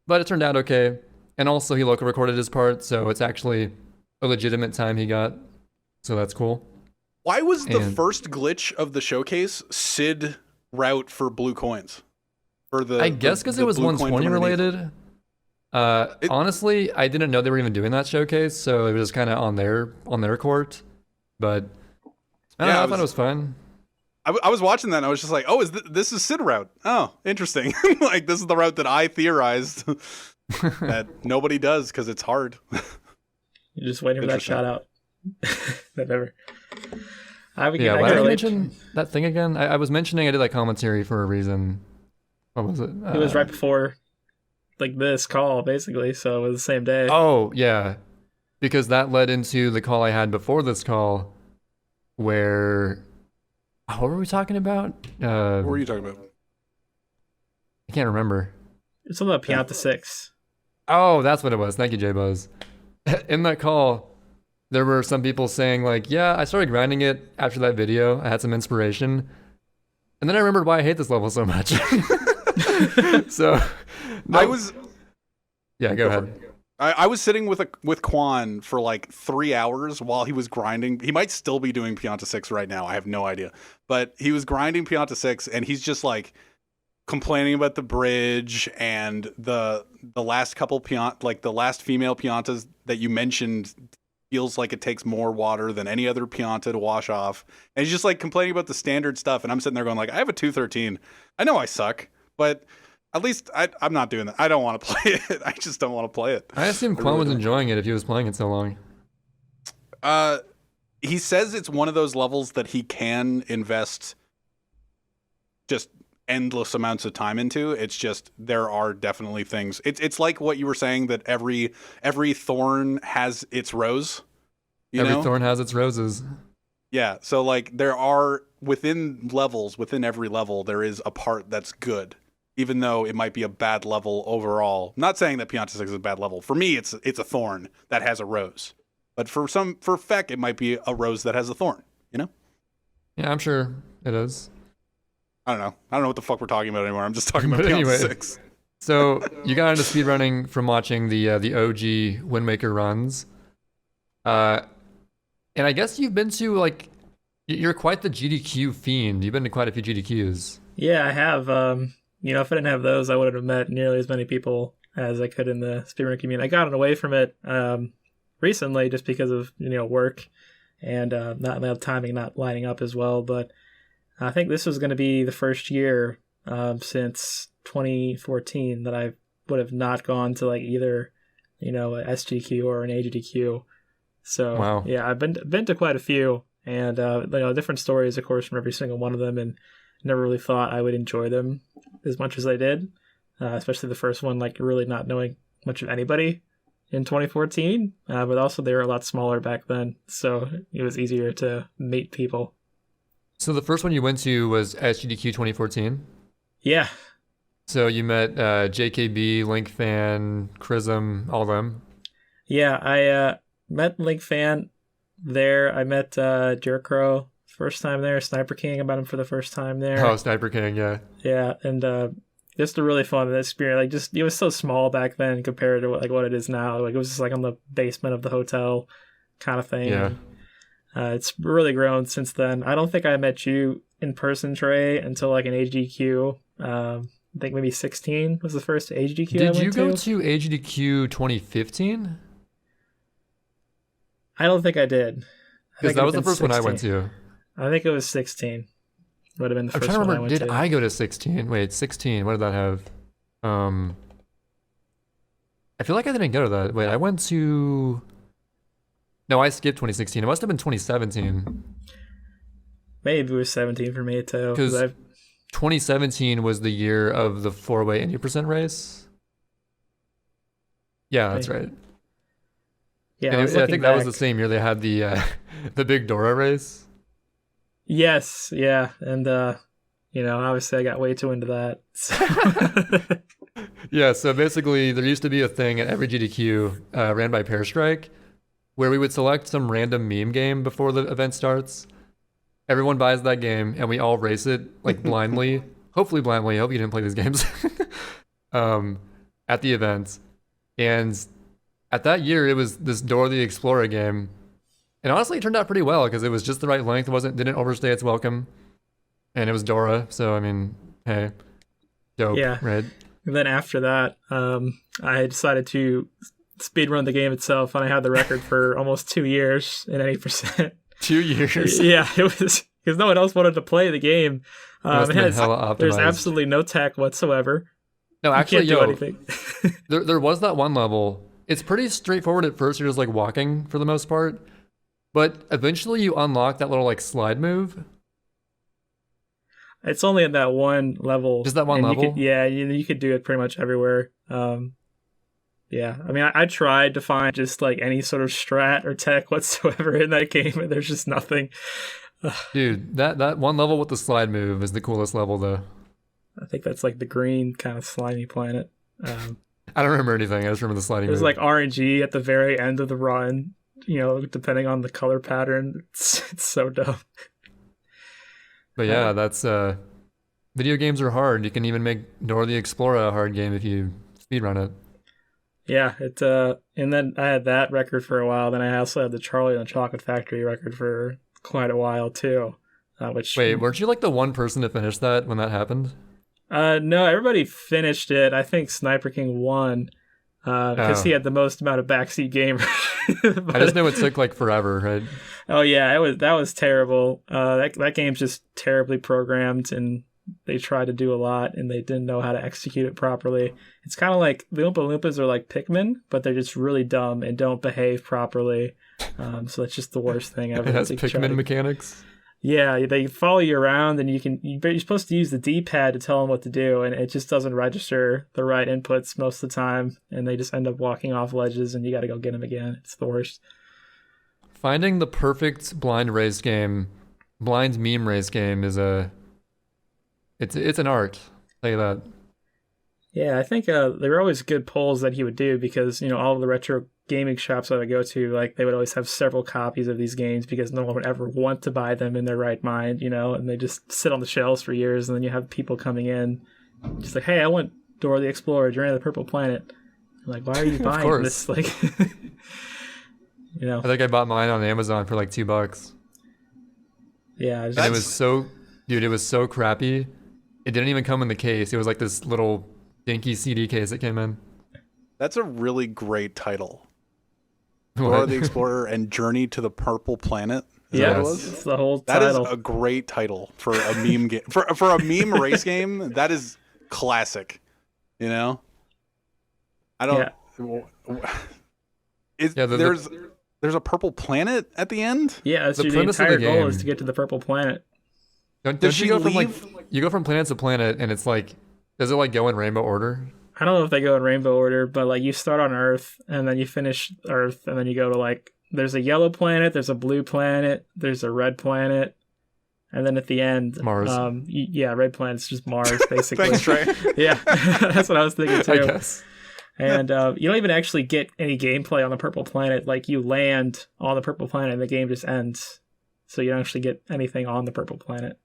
But it turned out okay. And also, he local recorded his part, so it's actually a legitimate time he got, so that's cool. Why was the first glitch of the showcase Sid route for blue coins? I guess because it was 120 related. Honestly, I didn't know they were even doing that showcase, so it was just kind of on their court. But I thought it was fun. I was watching that and I was just like, oh, this is Sid route? Oh, interesting. Like this is the route that I theorized that nobody does because it's hard. You're just waiting for that shout out. Never. Why did I mention that thing again? I was mentioning I did that commentary for a reason. What was it? It was right before like this call, basically, so it was the same day. Oh, yeah. Because that led into the call I had before this call where... what were we talking about? What were you talking about? I can't remember. It's something about PIanta 6. Oh, that's what it was. Thank you, JBuzz. In that call, there were some people saying like, yeah, I started grinding it after that video. I had some inspiration. And then I remembered why I hate this level so much. So I was... Yeah, go ahead. I was sitting with Quan for like 3 hours while he was grinding. He might still be doing PIanta 6 right now. I have no idea. But he was grinding PIanta 6 and he's just like complaining about the bridge and the last couple like the last female PIantas that you mentioned feels like it takes more water than any other PIanta to wash off. And he's just like complaining about the standard stuff. And I'm sitting there going like, I have a 213. I know I suck, but at least I'm not doing that. I don't want to play it. I just don't want to play it. I assumed Quan was enjoying it if he was playing it so long. He says it's one of those levels that he can invest just endless amounts of time into. It's just there are definitely things. It's like what you were saying that every thorn has its rose. Every thorn has its roses. Yeah, so like there are within every level there is a part that's good. Even though it might be a bad level overall. I'm not saying that PIanta 6 is a bad level. For me, it's a thorn that has a rose. But for Feck, it might be a rose that has a thorn, you know? Yeah, I'm sure it is. I don't know what the fuck we're talking about anymore. I'm just talking about PIanta 6. So you got into speedrunning from watching the OG Windmaker runs. And I guess you've been to, like, you're quite the GDQ fiend. You've been to quite a few GDQs. Yeah, I have. You know, if I didn't have those, I wouldn't have met nearly as many people as I could in the speedrunning community. I got away from it recently just because of, work and not timing not lining up as well. But I think this was going to be the first year since 2014 that I would have not gone to like either, a SGDQ or an AGDQ. So wow. Yeah, I've been to quite a few and different stories, of course, from every single one of them. And never really thought I would enjoy them as much as I did, especially the first one, like really not knowing much of anybody in 2014. But also they were a lot smaller back then, so it was easier to meet people. So the first one you went to was at GDQ 2014? Yeah. So you met JKB, LinkFan, Chrism, all them? Yeah, I met LinkFan there. I met Jerkro first time there. Sniper King, I met him for the first time there. Oh, Sniper King, yeah. Yeah, and just a really fun experience. Like, just it was so small back then compared to what it is now. Like, it was just like on the basement of the hotel kind of thing. Yeah. It's really grown since then. I don't think I met you in person, Trey, until like an AGDQ. I think maybe 16 was the first AGDQ I went to. Did you go to AGDQ 2015? I don't think I did. Because that was the first 16. One I went to. I think it was 16. Would have been the first one I'm trying to remember, I went did to. I go to 16? Wait, 16, what did that have? I feel like I didn't go to that. Wait, I went to... No, I skipped 2016. It must have been 2017. Maybe it was 17 for me too. Because 2017 was the year of the 4-way 80% race. Yeah, that's right. Yeah, I think that was the same year they had the big Dora race. Yes, yeah, and obviously I got way too into that. So. Yeah, so basically there used to be a thing at every GDQ ran by Pearstrike where we would select some random meme game before the event starts. Everyone buys that game and we all race it like blindly. Hopefully blindly. I hope you didn't play these games. At the event. And at that year it was this Dora the Explorer game. And honestly it turned out pretty well because it was just the right length. Didn't overstay its welcome. And it was Dora, so I mean, hey. Dope, yeah. Right? And then after that, I decided to speedrun the game itself, and I had the record for almost 2 years in 80%. 2 years? Yeah, it was because no one else wanted to play the game. There's absolutely no tech whatsoever. No, actually, you can't do anything. there was that one level. It's pretty straightforward at first. You're just like walking for the most part, but eventually you unlock that little like slide move. It's only at that one level. Just that one level? You could do it pretty much everywhere. Yeah, I mean, I tried to find just like any sort of strat or tech whatsoever in that game, and there's just nothing. Dude, that one level with the slide move is the coolest level, though. I think that's like the green kind of slimy planet. I don't remember anything. I just remember the sliding move. There's like RNG at the very end of the run, depending on the color pattern. It's so dumb. But yeah, that's video games are hard. You can even make Dora the Explorer a hard game if you speedrun it. Yeah, and then I had that record for a while. Then I also had the Charlie and the Chocolate Factory record for quite a while too. Wait, weren't you like the one person to finish that when that happened? No, everybody finished it. I think Sniper King won because he had the most amount of backseat gamers. I just know it took like forever, right? Oh yeah, that was terrible. That game's just terribly programmed, and they tried to do a lot, and they didn't know how to execute it properly. It's kind of like the Oompa Loompas are like Pikmin, but they're just really dumb and don't behave properly. So that's just the worst thing ever. It has Pikmin mechanics. Yeah, they follow you around, and you're supposed to use the D-pad to tell them what to do, and it just doesn't register the right inputs most of the time, and they just end up walking off ledges, and you got to go get them again. It's the worst. Finding the perfect blind meme race game is it's an art. I'll tell you that. Yeah, I think there were always good polls that he would do because all of the retro gaming shops I would go to, like they would always have several copies of these games because no one would ever want to buy them in their right mind, and they just sit on the shelves for years, and then you have people coming in just like, hey, I want Dora the Explorer, Journey to the Purple Planet. I'm like, why are you buying this? Like, I think I bought mine on Amazon for like $2. Yeah, and it was so crappy. It didn't even come in the case. It was like this little dinky CD case that came in. That's a really great title. Dora the Explorer and Journey to the Purple Planet. Yeah, it's the whole title. That is a great title for a meme game. For a meme race game, that is classic. I don't. Yeah. There's a purple planet at the end. Yeah, the entire goal is to get to the purple planet. Don't Does you she go from leave? you go from planet to planet, and it's like, does it like go in rainbow order? I don't know if they go in rainbow order, but like you start on Earth and then you finish Earth and then you go to like there's a yellow planet, there's a blue planet, there's a red planet, and then at the end, Mars. Yeah, red planet's just Mars basically. Thanks, Trey. Yeah, that's what I was thinking too. I guess. And you don't even actually get any gameplay on the purple planet. Like you land on the purple planet and the game just ends. So you don't actually get anything on the purple planet.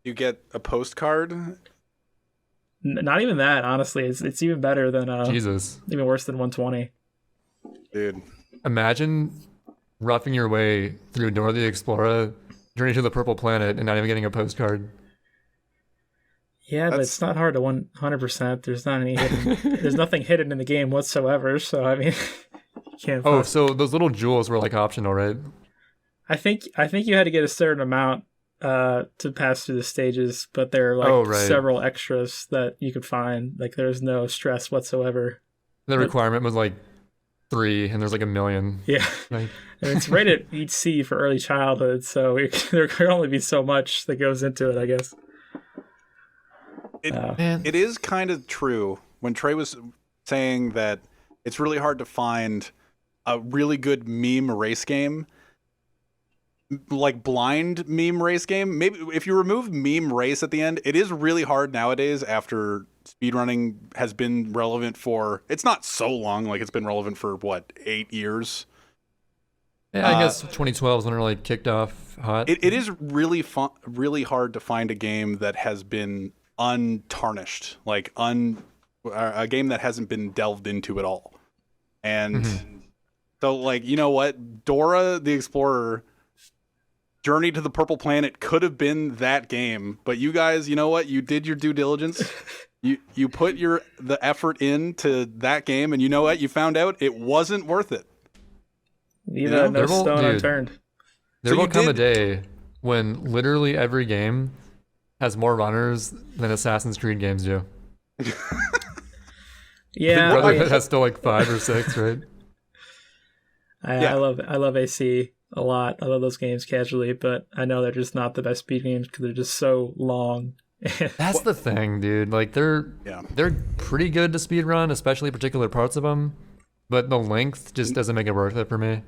You get a postcard. Not even that, honestly. It's even better than Jesus. even worse than 120. Dude. Imagine roughing your way through Dora the Explorer, Journey to the Purple Planet, and not even getting a postcard. Yeah, but it's not hard to 100%. There's not any hidden, there's nothing hidden in the game whatsoever. So I mean, you can't. Oh, so those little jewels were like optional, right? I think you had to get a certain amount to pass through the stages, but there are like several extras that you could find. Like there's no stress whatsoever. The requirement was like 3, and there's like 1 million. Yeah, Like, and it's rated EC for early childhood, so there can only be so much that goes into it, I guess. It is kind of true when Trey was saying that it's really hard to find a really good meme race game, like blind meme race game. Maybe if you remove meme race at the end, it is really hard nowadays after speedrunning has been relevant for, it's not so long, like it's been relevant for what, 8 years? yeah, I guess 2012 is when it like kicked off hot. It is really really hard to find a game that has been untarnished, like a game that hasn't been delved into at all. And so like, you know what, Dora the Explorer Journey to the Purple Planet could have been that game, but you guys, you know what, you did your due diligence. You put the effort into that game, and you know what, you found out it wasn't worth it. No stone unturned. There will come a day when literally every game has more runners than Assassin's Creed games do. Yeah, Brotherhood has still like 5 or 6, right? I love AC a lot. I love those games casually, but I know they're just not the best speed games because they're just so long. That's the thing, dude. Like they're pretty good to speedrun, especially particular parts of them, but the length just doesn't make it worth it for me.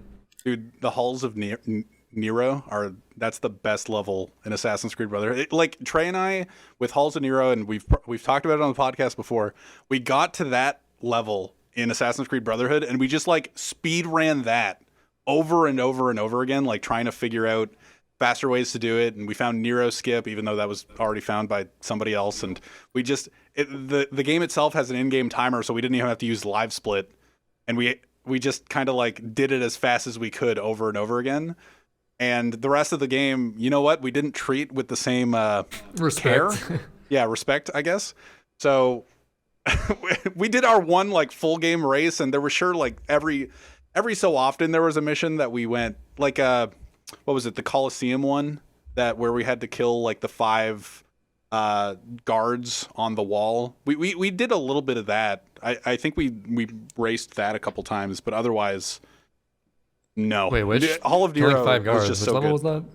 Dude, the halls of Nero that's the best level in Assassin's Creed Brotherhood. Like Trey and I with Halls of Nero, and we've talked about it on the podcast before. We got to that level in Assassin's Creed Brotherhood, and we just like speed ran that over and over and over again, like trying to figure out faster ways to do it. And we found Nero skip, even though that was already found by somebody else. And we just the game itself has an in-game timer, so we didn't even have to use live split, and we just kind of like did it as fast as we could over and over again. And the rest of the game, you know what? We didn't treat with the same Respect. care. Yeah, respect, I guess. So we did our one like full game race, and there was sure like every so often there was a mission that we went like what was it, the Colosseum one, that where we had to kill like the 5 guards on the wall. We did a little bit of that. I think we raced that a couple times, but otherwise, no. Wait, which? Hall of Nero 5 guards. was just Which so level good. was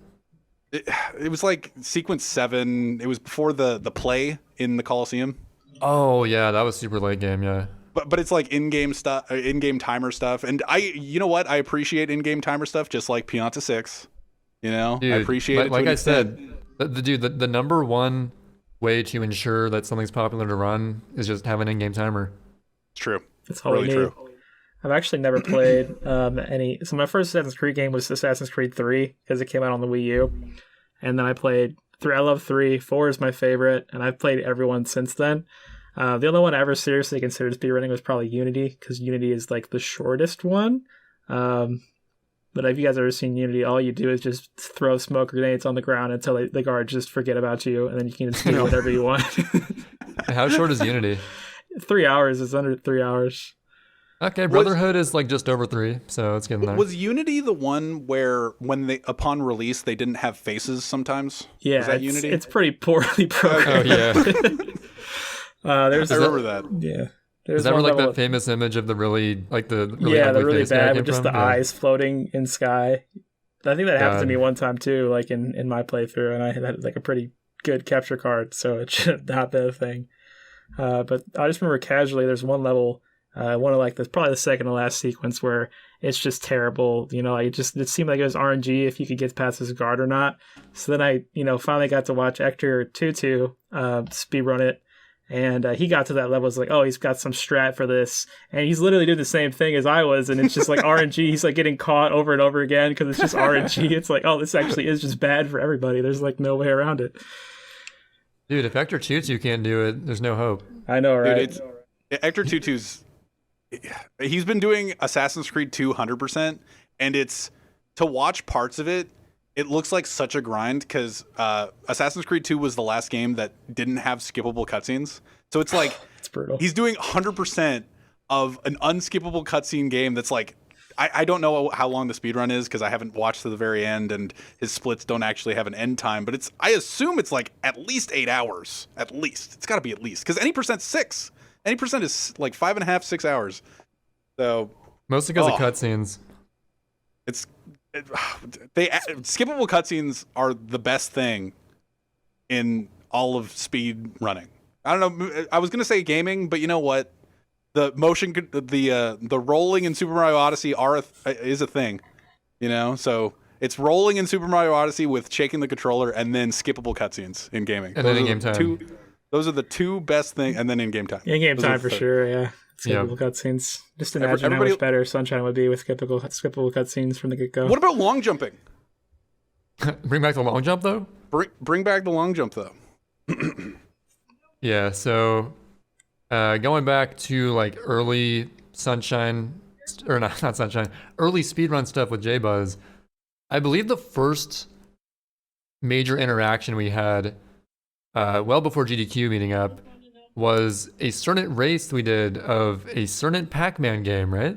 that? It was like sequence 7. It was before the play in the Colosseum. Oh yeah, that was super late game. Yeah. But it's like in-game stuff, in-game timer stuff, and you know what? I appreciate in-game timer stuff, just like PIanta 6. You know, Dude, I appreciate it. Like I said, the number one way to ensure that something's popular to run is just have an in-game timer. It's true. That's all really we need. true. I've actually never played any. So my first Assassin's Creed game was Assassin's Creed 3 because it came out on the Wii U, and then I played 3. I love 3. 4 is my favorite, and I've played everyone since then. The only one I ever seriously considered speedrunning was probably Unity, because Unity is like the shortest one. But if you guys ever seen Unity, all you do is just throw smoke grenades on the ground until the guards just forget about you, and then you can just do whatever you want. How short is Unity? 3 hours. It's under 3 hours. Okay, Brotherhood is like just over 3, so it's getting there. Was Unity the one where when upon release they didn't have faces sometimes? Yeah, was that Unity? It's pretty poorly programmed. Oh yeah. I remember that. Yeah. Is that where like that famous image of the really the really face guy bad came with just from? the eyes floating in sky? I think that happened to me one time too, like in my playthrough, and I had like a pretty good capture card, so it should not been a thing. But I just remember casually, there's one level, one of like the probably the second to last sequence where it's just terrible. You know, it seemed like it was RNG if you could get past this guard or not. So then I, finally got to watch Hector Tutu speedrun it. And he got to that level. It's like, oh, he's got some strat for this. And he's literally doing the same thing as I was. And it's just like RNG. He's like getting caught over and over again because it's just RNG. It's like, oh, this actually is just bad for everybody. There's like no way around it. Dude, if Hector Tutu can't do it, there's no hope. I know, right? Dude, Hector Tutu's... He's been doing Assassin's Creed 2 100%. And it's... To watch parts of it, it looks like such a grind because Assassin's Creed 2 was the last game that didn't have skippable cutscenes. So it's like it's brutal. He's doing 100% of an unskippable cutscene game that's like, I don't know how long the speedrun is because I haven't watched to the very end and his splits don't actually have an end time, but I assume it's like at least 8 hours. At least. It's got to be at least because any percent's 6. Any percent is like 5.5, 6 hours. So mostly because of cutscenes. Skippable cutscenes are the best thing in all of speed running. I don't know. I was gonna say gaming, but you know what? The motion, the rolling in Super Mario Odyssey is a thing. So it's rolling in Super Mario Odyssey with shaking the controller, and then skippable cutscenes in gaming. And then in game time. Those are the two best things, and then in game time. In game time for sure, yeah. Skippable cutscenes. Just imagine how much better Sunshine would be with skippable cutscenes from the get-go. What about long jumping? Bring back the long jump, though? Bring back the long jump, though. Yeah, so going back to like early Sunshine, or not Sunshine, early speedrun stuff with JBuzz, I believe the first major interaction we had well before GDQ meeting up was a certain race we did of a certain Pac-Man game, right?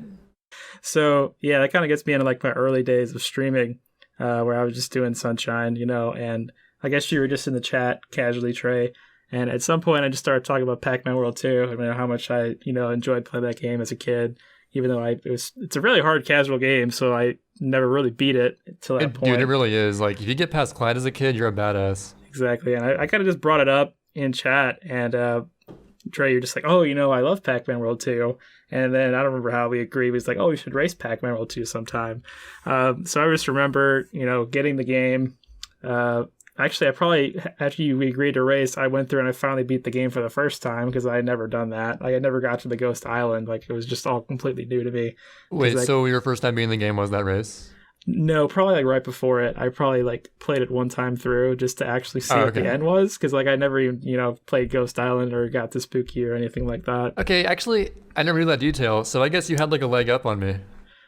So yeah, that kind of gets me into like my early days of streaming, where I was just doing Sunshine, and I guess you were just in the chat casually, Trey. And at some point, I just started talking about Pac-Man World 2. I mean, how much I, enjoyed playing that game as a kid, even though it's a really hard casual game, so I never really beat it till that point. Dude, it really is. Like, if you get past Clyde as a kid, you're a badass. Exactly, and I kind of just brought it up in chat, and Trey, you're just like, oh, I love Pac-Man World 2. And then I don't remember how we agreed. He was like, oh, we should race Pac-Man World 2 sometime. So I just remember, getting the game. Actually, I probably, after we agreed to race, I went through and I finally beat the game for the first time because I had never done that. I had never got to the Ghost Island. Like, it was just all completely new to me. Wait, so your first time being in the game was that race? No, probably like right before it. I probably like played it one time through just to actually see what the end was, because like I never even played Ghost Island or got to Spooky or anything like that. Okay, actually, I never knew that detail, so I guess you had like a leg up on me.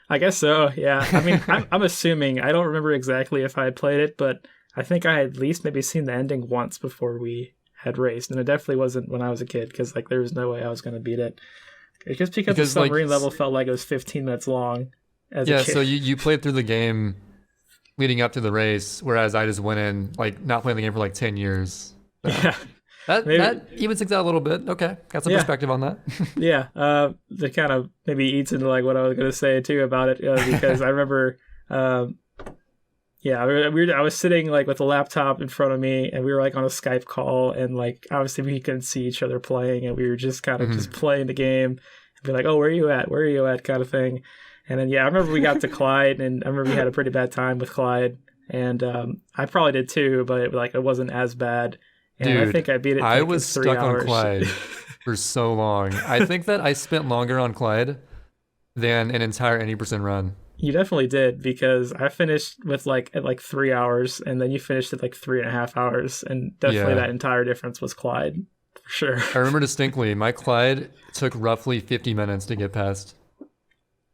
I guess so. Yeah. I mean, I'm assuming. I don't remember exactly if I had played it, but I think I had at least maybe seen the ending once before we had raced, and it definitely wasn't when I was a kid because like there was no way I was going to beat it. It's just because the submarine level felt like it was 15 minutes long. Yeah, so you played through the game leading up to the race, whereas I just went in, like, not playing the game for, like, 10 years. So yeah. That even sticks out a little bit. Okay, got some perspective on that. Yeah, that kind of maybe eats into, like, what I was going to say, too, about it, because I remember, I was sitting, like, with a laptop in front of me, and we were, like, on a Skype call, and, like, obviously we couldn't see each other playing, and we were just kind of just playing the game, and be like, oh, where are you at? Where are you at? Kind of thing. And then, I remember we got to Clyde, and I remember we had a pretty bad time with Clyde. And I probably did too, but it wasn't as bad. And Dude, I think I beat it. I was in 3 stuck hours. on Clyde for so long. I think that I spent longer on Clyde than an entire 80% run. You definitely did, because I finished with at 3 hours, and then you finished at 3.5 hours. And definitely that entire difference was Clyde, for sure. I remember distinctly, my Clyde took roughly 50 minutes to get past.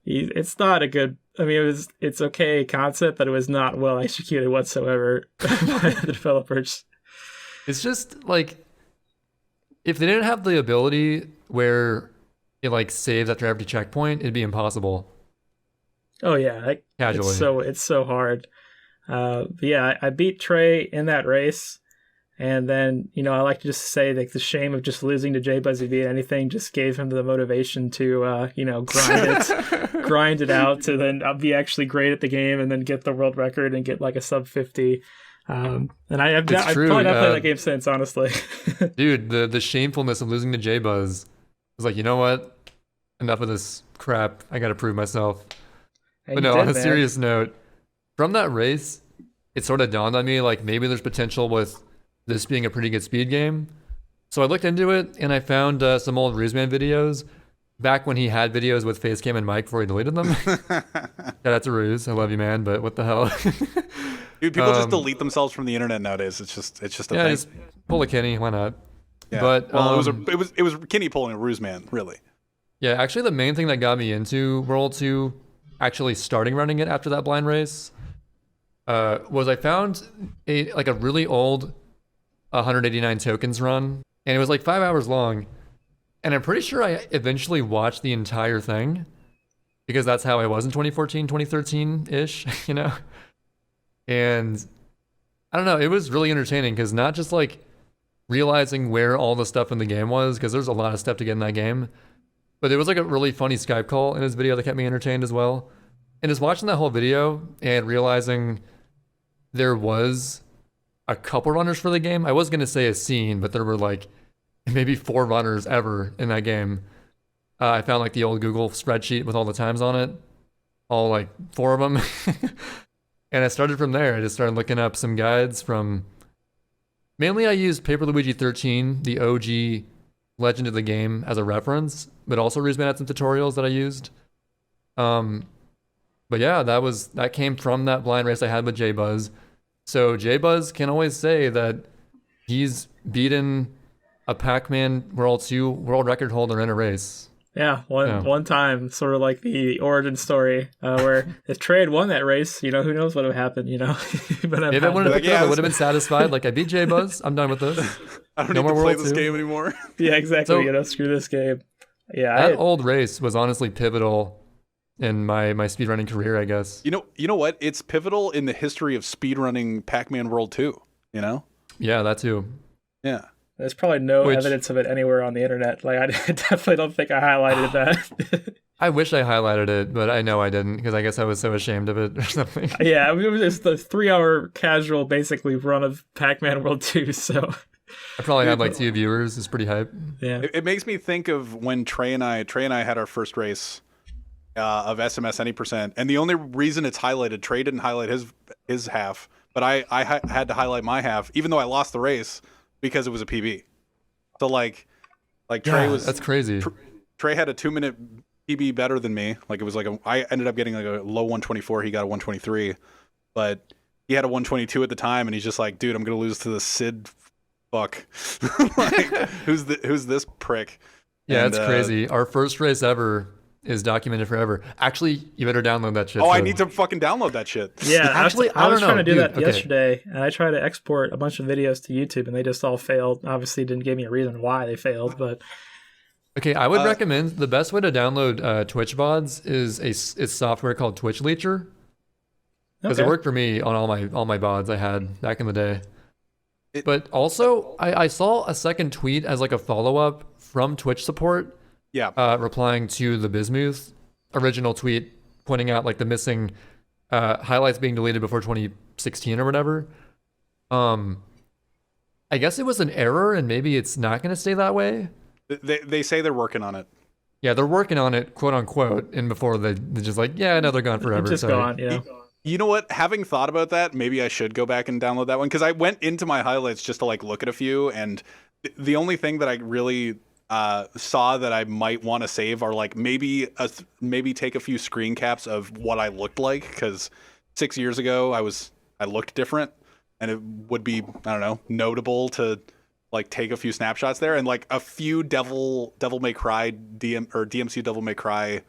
It's not a good. I mean, it's okay concept, but it was not well executed whatsoever by the developers. It's just like, if they didn't have the ability where it saves after every checkpoint, it'd be impossible. Oh yeah, casually. It's so hard. But yeah, I beat Trey in that race, And then, I like to just say that the shame of just losing to JBuzzyBee and anything just gave him the motivation to, grind it out to then be actually great at the game and then get the world record and get like a sub 50. And I've probably not played that game since, honestly. Dude, the shamefulness of losing to JBuzz was like, you know what? Enough of this crap. I got to prove myself. And but no, on a serious note, from that race, it sort of dawned on me like maybe there's potential with this being a pretty good speed game. So I looked into it and I found some old Ruseman videos back when he had videos with Facecam and mic before he deleted them. Shout out to Ruse. I love you, man, but what the hell? Dude, people just delete themselves from the internet nowadays. It's just a thing. Just pull a Kenny, why not? Yeah. But it was Kenny pulling a Ruseman, really. Yeah, actually the main thing that got me into World 2, actually starting running it after that blind race, was I found a really old 189 tokens run, and it was like 5 hours long, and I'm pretty sure I eventually watched the entire thing because that's how I was in 2014, 2013-ish, And I don't know, it was really entertaining because not just like realizing where all the stuff in the game was, because there's a lot of stuff to get in that game, but there was like a really funny Skype call in his video that kept me entertained as well. And just watching that whole video and realizing there was a couple runners for the game. I was going to say a scene, but there were like maybe 4 runners ever in that game. I found like the old Google spreadsheet with all the times on it, all like 4 of them. And I started from there. I just started looking up some guides from, mainly I used Paper Luigi 13, the OG legend of the game, as a reference, but also Ruseman had some tutorials that I used. But yeah, that came from that blind race I had with JBuzz. So JBuzz can always say that he's beaten a Pac-Man World 2 world record holder in a race. Yeah, one time, sort of like the origin story, where if Trey had won that race, who knows what would have happened, But if I wanted to pick it up, I would have been satisfied. Like, I beat JBuzz, I'm done with this. I don't need to play this game anymore. Yeah, exactly. Screw this game. Yeah, that old race was honestly pivotal in my speedrunning career, I guess. You know what? It's pivotal in the history of speedrunning Pac-Man World 2, Yeah, that too. Yeah. There's probably no evidence of it anywhere on the internet. Like, I definitely don't think I highlighted that. I wish I highlighted it, but I know I didn't because I guess I was so ashamed of it or something. Yeah, it was the 3-hour casual, basically, run of Pac-Man World 2, so... I probably had like 2 viewers. It's pretty hype. Yeah. It makes me think of when Trey and I had our first race of SMS Any Percent, and the only reason it's highlighted, Trey didn't highlight his half, but I had to highlight my half, even though I lost the race, because it was a PB. So like Trey was... That's crazy. Trey had a 2-minute PB better than me. Like it was like I ended up getting like a low 124. He got a 123, but he had a 122 at the time, and he's just like, dude, I'm gonna lose to the Sid fuck. Like, who's this prick? Yeah, it's crazy. Our first race ever is documented forever. Actually, you better download that shit. Oh, I need to fucking download that shit. Yeah, actually, I was trying to do that okay. yesterday, and I tried to export a bunch of videos to YouTube, and they just all failed. Obviously, didn't give me a reason why they failed, but... Okay, I would recommend the best way to download Twitch VODs is software called Twitch Leecher. Because it worked for me on all my VODs I had back in the day. But also, I saw a second tweet as like a follow-up from Twitch support. Yeah. Replying to the Bismuth original tweet, pointing out like the missing highlights being deleted before 2016 or whatever. I guess it was an error, and maybe it's not going to stay that way. They say they're working on it. Yeah, they're working on it, quote unquote, and before they're just like, yeah, no, they're gone forever. It's just gone, yeah. You know what? Having thought about that, maybe I should go back and download that one, because I went into my highlights just to like look at a few, and the only thing that I really saw that I might want to save are like maybe take a few screen caps of what I looked like, because 6 years ago I looked different, and it would be, I don't know, notable to like take a few snapshots there, and like a few Devil May Cry DMC Devil May Cry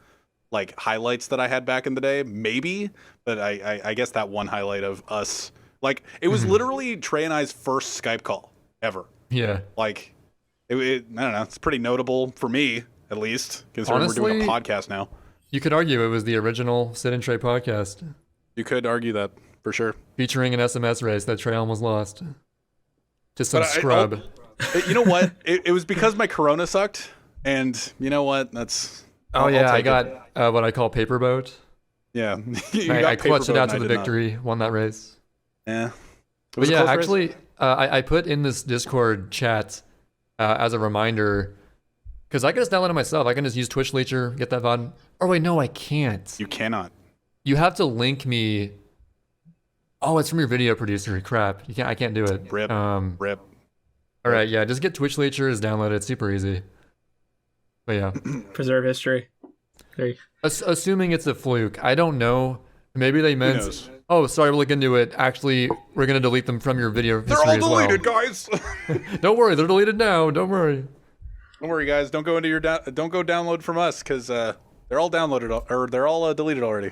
like highlights that I had back in the day, maybe. But I guess that one highlight of us, like it was literally Trey and I's first Skype call ever. Yeah. Like it I don't know, it's pretty notable for me, at least, considering we're doing a podcast now. You could argue it was the original Sid and Trey podcast. You could argue that, for sure. Featuring an SMS race that Trey almost lost. Just some But scrub. You know what? It was because my Corona sucked, and you know what? That's. Oh I'll yeah, I take it. got what I call paper boat. Yeah, You got I clutched it Paperboat out and to I the did not. victory, won that race. Yeah. It But was a yeah, close race. actually, I put in this Discord chat as a reminder because I can just download it myself. I can just use Twitch Leecher, get that VOD. Oh wait, no, I can't. You cannot. You have to link me. Oh, it's from your video producer. Crap, you can't. I can't do it. Rip. Rip. All right, yeah, just get Twitch Leecher, just download it. It's super easy. But yeah, Preserve history. There you assuming it's a fluke, I don't know. Maybe they meant. knows? Oh, sorry, we'll look into it. Actually, we're gonna delete them from your video They're history all as well. deleted, guys. Don't worry, they're deleted now. Don't worry. Don't worry, guys. Don't go into your don't go download from us because they're all downloaded or they're all deleted already.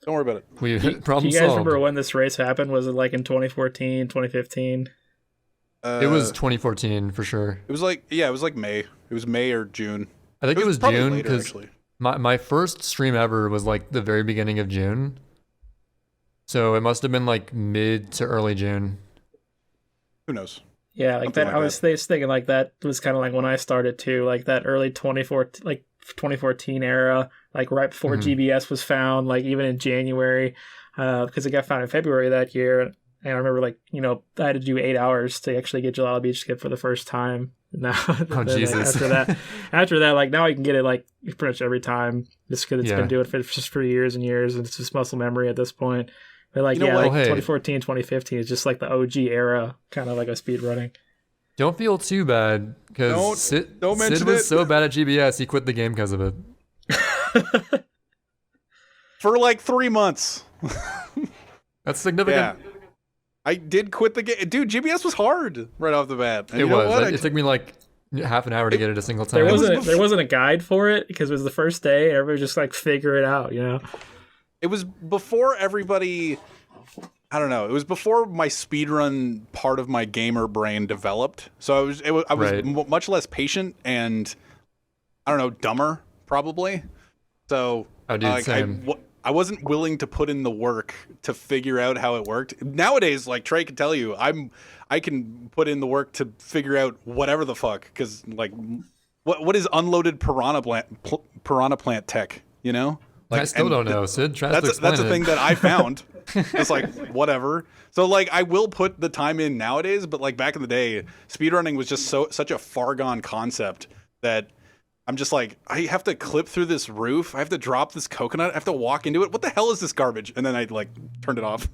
Don't worry about it. We Do problem you guys solved. remember when this race happened? Was it like in 2014, 2015? It was 2014 for sure. It was like May. It was May or June. I think it was probably June later, because actually. my first stream ever was like the very beginning of June. So it must have been like mid to early June. Who knows? Yeah, like Something that. like I was thinking like that was kind of like when I started too, like that early 2014 era, like right before GBS was found, like even in January, because it got found in February that year. And I remember like, I had to do 8 hours to actually get Gelato Beach Skip for the first time. Now, Oh, then, Jesus. after that, like now I can get it like pretty much every time just because it's Yeah. been doing it for years and years, and it's just muscle memory at this point. But like, You know yeah, what? like Hey. 2014, 2015 is just like the OG era, kind of like a speedrunning. Don't feel too bad because Sid mention was it. so bad at GBS he quit the game because of it. For like 3 months. That's significant. Yeah. I did quit the game. Dude, GBS was hard right off the bat. And It you know was. what? It took me like half an hour to get it a single time. There wasn't a guide for it because it was the first day and everybody just like figure it out, It was before everybody. I don't know. It was before my speedrun part of my gamer brain developed. So I was Right. much less patient and I don't know, dumber probably. So Oh, dude, like, same. I wasn't willing to put in the work to figure out how it worked. Nowadays, like Trey can tell you, I can put in the work to figure out whatever the fuck. Because like, what is unloaded piranha plant tech? You know? Like, I still and don't know, Sid. Try to explain that's a it. thing that I found. It's like whatever. So like I will put the time in nowadays, but like back in the day, speedrunning was just such a far gone concept that I'm just like, I have to clip through this roof. I have to drop this coconut. I have to walk into it. What the hell is this garbage? And then I like turned it off.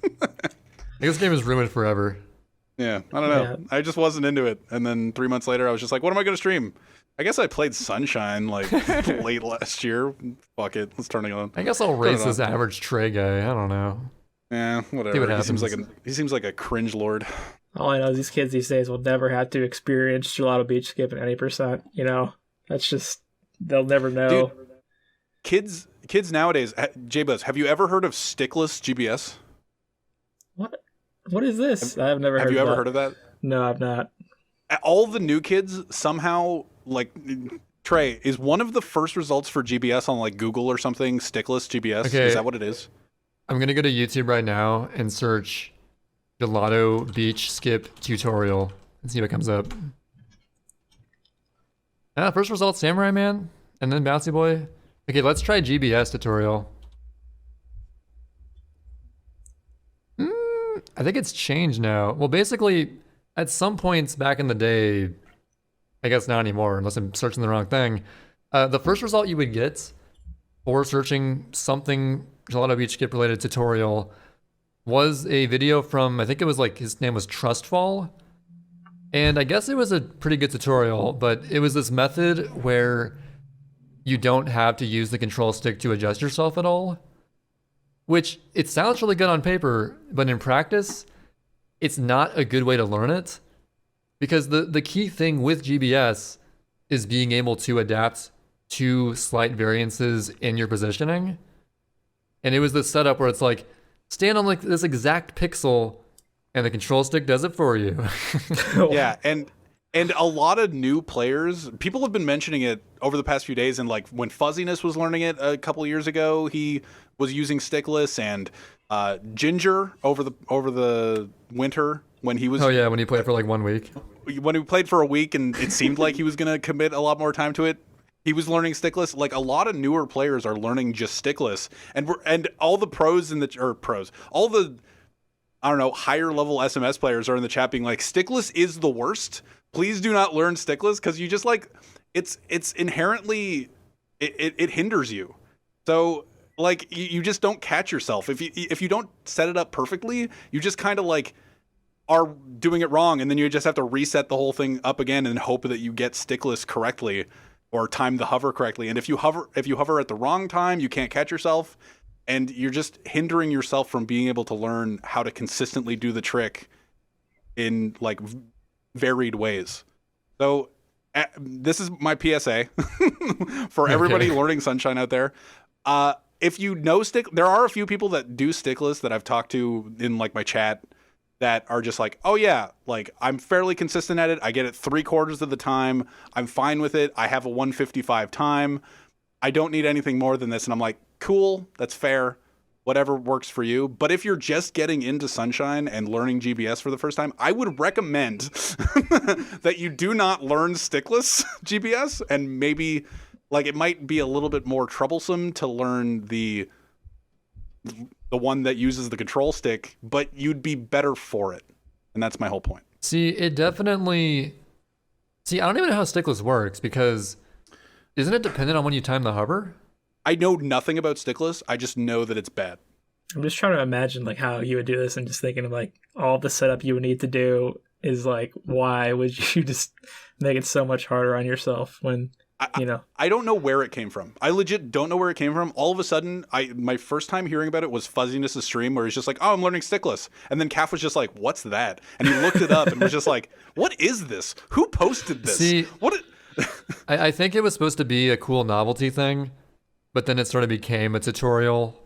This game is ruined forever. Yeah, I don't know. Yeah. I just wasn't into it. And then 3 months later, I was just like, what am I going to stream? I guess I played Sunshine like late last year. Fuck it. Let's turn it on. I guess I'll it race on. this average Trey guy. I don't know. Yeah, whatever. See what He seems like a cringe lord. All I know is these kids these days will never have to experience Gelato Beach Skip at any percent. That's just they'll never know. Dude. Kids nowadays, JBuzz, have you ever heard of Stickless GBS? What is this? I've never Have heard you of ever that. heard of that? No, I've not. All the new kids somehow like Trey, is one of the first results for GBS on like Google or something Stickless GBS? Okay. Is that what it is? I'm gonna go to YouTube right now and search Gelato Beach Skip tutorial and see what comes up. First result, Samurai Man, and then Bouncy Boy. Okay, let's try GBS tutorial. I think it's changed now. Well, basically, at some points back in the day, I guess not anymore, unless I'm searching the wrong thing. The first result you would get for searching something Gelato Beach Skip related tutorial was a video from, I think it was like, his name was Trustfall. And I guess it was a pretty good tutorial, but it was this method where you don't have to use the control stick to adjust yourself at all. Which, it sounds really good on paper, but in practice, it's not a good way to learn it. Because the key thing with GBS is being able to adapt to slight variances in your positioning. And it was this setup where it's like, stand on like this exact pixel and the control stick does it for you. Yeah, and a lot of new players, people have been mentioning it over the past few days, and like when Fuzziness was learning it a couple of years ago, he was using Stickless, and Ginger over the winter when he was. Oh yeah, when he played for like 1 week. When he played for a week and it seemed like he was going to commit a lot more time to it, he was learning Stickless. Like a lot of newer players are learning just Stickless, and all the all the I don't know, higher level SMS players are in the chat being like, Stickless is the worst. Please do not learn Stickless, because you just like it's inherently it hinders you. So like you just don't catch yourself if you don't set it up perfectly. You just kind of like are doing it wrong, and then you just have to reset the whole thing up again and hope that you get Stickless correctly or time the hover correctly. And if you hover at the wrong time, you can't catch yourself, and you're just hindering yourself from being able to learn how to consistently do the trick in like varied ways. So this is my PSA for everybody learning Sunshine out there. If you know there are a few people that do Stickless that I've talked to in like my chat that are just like, oh yeah, like I'm fairly consistent at it. I get it 3/4 of the time. I'm fine with it. I have a 155 time. I don't need anything more than this. And I'm like, cool, that's fair. Whatever works for you. But if you're just getting into Sunshine and learning GBS for the first time, I would recommend that you do not learn Stickless GBS, and maybe like it might be a little bit more troublesome to learn the one that uses the control stick, but you'd be better for it. And that's my whole point. See, I don't even know how Stickless works, because isn't it dependent on when you time the hover? I know nothing about Stickless. I just know that it's bad. I'm just trying to imagine like how you would do this, and just thinking of like all the setup you would need to do is like, why would you just make it so much harder on yourself when I don't know where it came from. I legit don't know where it came from. All of a sudden, my first time hearing about it was Fuzziness' stream, where he's just like, oh, I'm learning Stickless. And then Calf was just like, what's that? And he looked it up and was just like, what is this? Who posted this? See, I think it was supposed to be a cool novelty thing, but then it sort of became a tutorial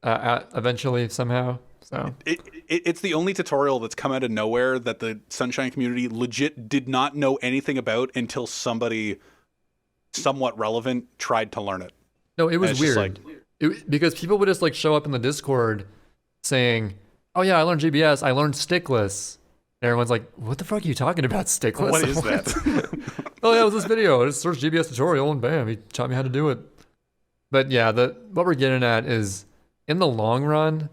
eventually somehow. So it's the only tutorial that's come out of nowhere that the Sunshine community legit did not know anything about until somebody somewhat relevant tried to learn it. No, it was weird. Because people would just like show up in the Discord saying, oh yeah, I learned GBS, I learned Stickless. And everyone's like, what the fuck are you talking about, Stickless? What is that? Oh yeah, it was this video. I just searched GBS tutorial and bam, he taught me how to do it. But yeah, what we're getting at is, in the long run,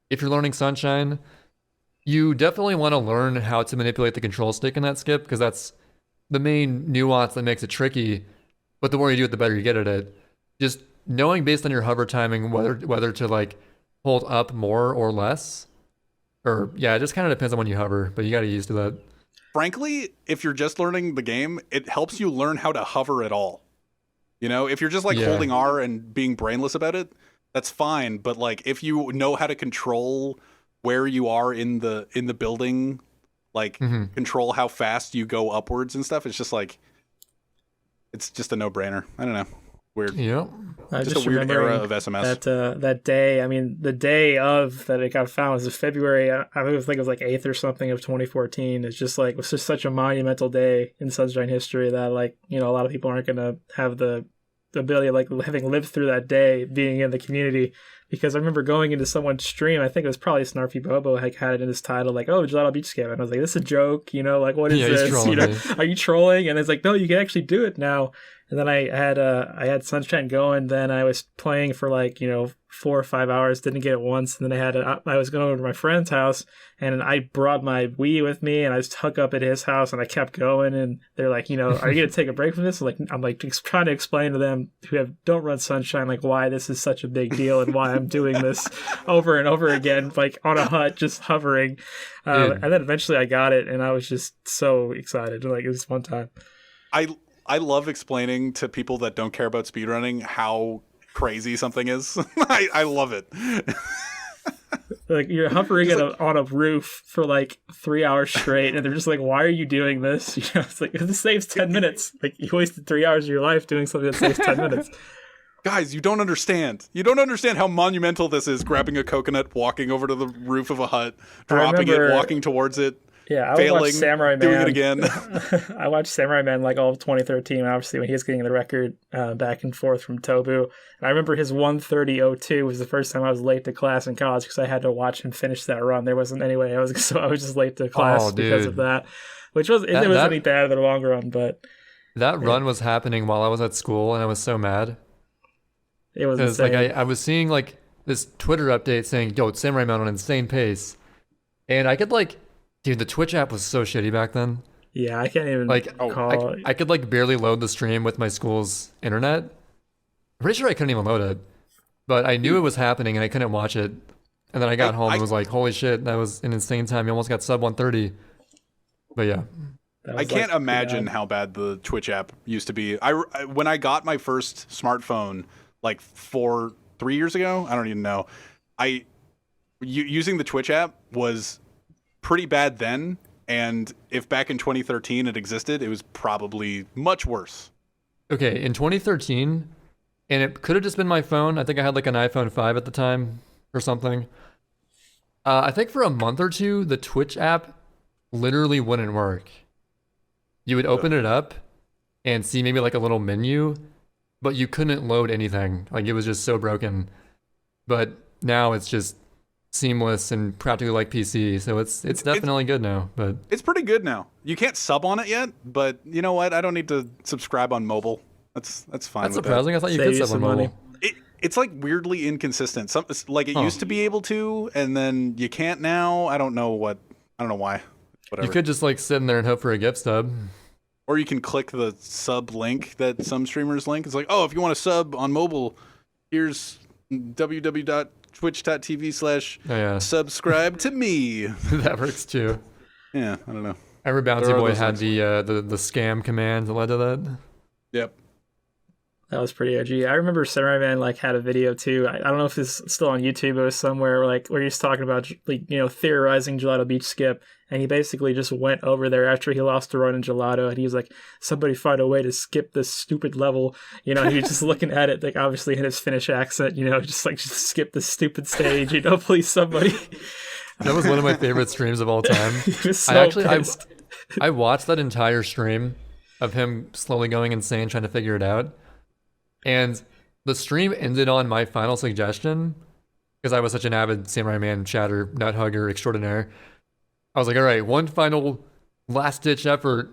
if you're learning Sunshine, you definitely want to learn how to manipulate the control stick in that skip, because that's the main nuance that makes it tricky. But the more you do it, the better you get at it. Just knowing based on your hover timing whether to like hold up more or less, or yeah, it just kind of depends on when you hover. But you got to get used to that. Frankly, if you're just learning the game, it helps you learn how to hover at all. You know, if you're just like holding R and being brainless about it, that's fine. But like if you know how to control where you are in the building, like control how fast you go upwards and stuff, it's just like, it's just a no-brainer. I don't know. Weird. Yeah. Just a weird era of SMS. That day, I mean, the day of that it got found was February, I think it was like 8th or something of 2014. It's just like, it was just such a monumental day in Sunshine history that like, a lot of people aren't going to have the ability of like having lived through that day being in the community. Because I remember going into someone's stream, I think it was probably Snarfy Bobo, like had it in his title, like, oh, Gelato Beach Scam. And I was like, this is a joke, like, what is this? Are you trolling? And it's like, no, you can actually do it now. And then I had Sunshine going, then I was playing for like, 4 or 5 hours, didn't get it once. And then I was going over to my friend's house, and I brought my Wii with me, and I just hooked up at his house, and I kept going. And they're like, are you going to take a break from this? I'm like trying to explain to them who don't run Sunshine, like why this is such a big deal and why I'm doing this over and over again, like on a hut, just hovering. And then eventually I got it, and I was just so excited. Like it was one time. I love explaining to people that don't care about speedrunning how crazy something is. I love it. Like you're hovering on a roof for like 3 hours straight, and they're just like, why are you doing this? It's like, this saves 10 minutes. Like you wasted 3 hours of your life doing something that saves 10 minutes. Guys, you don't understand. You don't understand how monumental this is, grabbing a coconut, walking over to the roof of a hut, dropping it, walking towards it. Yeah, I would failing, watch Samurai Man. doing it again. I watched Samurai Man like all of 2013, obviously, when he was getting the record back and forth from Tobu. And I remember his 1:30:02 was the first time I was late to class in college because I had to watch him finish that run. There wasn't any way I was just late to class because of that, which was it wasn't any bad in the long run, but that run was happening while I was at school, and I was so mad. It was insane. Like I was seeing like this Twitter update saying, "Yo, it's Samurai Man on an insane pace," and I could like. Dude, the Twitch app was so shitty back then. Yeah, I can't even call it. I could like barely load the stream with my school's internet. I'm pretty sure I couldn't even load it. But I knew it was happening and I couldn't watch it. And then I got home and was like, holy shit, that was an insane time. You almost got sub 130. But yeah. I can't imagine how bad the Twitch app used to be. When I got my first smartphone like 3 years ago, I don't even know. Using the Twitch app was pretty bad then, and if back in 2013 it existed, it was probably much worse. Okay, in 2013, and it could have just been my phone. I think I had like an iPhone 5 at the time or something. I think for a month or two, the Twitch app literally wouldn't work. You would open it up and see maybe like a little menu, but you couldn't load anything. Like it was just so broken. But now it's just seamless and practically like PC, so it's definitely good now. But it's pretty good now. You can't sub on it yet, but you know what? I don't need to subscribe on mobile. That's fine. That's surprising. I thought you could sub on mobile. It's like weirdly inconsistent. Like it used to be able to, and then you can't now. I don't know why. Whatever. You could just like sit in there and hope for a gift stub. Or you can click the sub link that some streamers link. It's like, oh, if you want to sub on mobile, here's www.twitch.tv/subscribe to me. That works too. Yeah, I don't know. I remember Bounty Boy had the scam command that led to that. Yep. That was pretty OG. I remember Samurai Man like had a video too. I don't know if it's still on YouTube. It was somewhere where he's talking about theorizing Gelato Beach skip, and he basically just went over there after he lost the run in Gelato, and he was like, "Somebody find a way to skip this stupid level." He was just looking at it, like obviously in his Finnish accent, just skip this stupid stage. Please somebody. That was one of my favorite streams of all time. He was so pissed. I watched that entire stream of him slowly going insane trying to figure it out. And the stream ended on my final suggestion, because I was such an avid Samurai Man chatter, nut hugger extraordinaire. I was like, all right, one final last-ditch effort.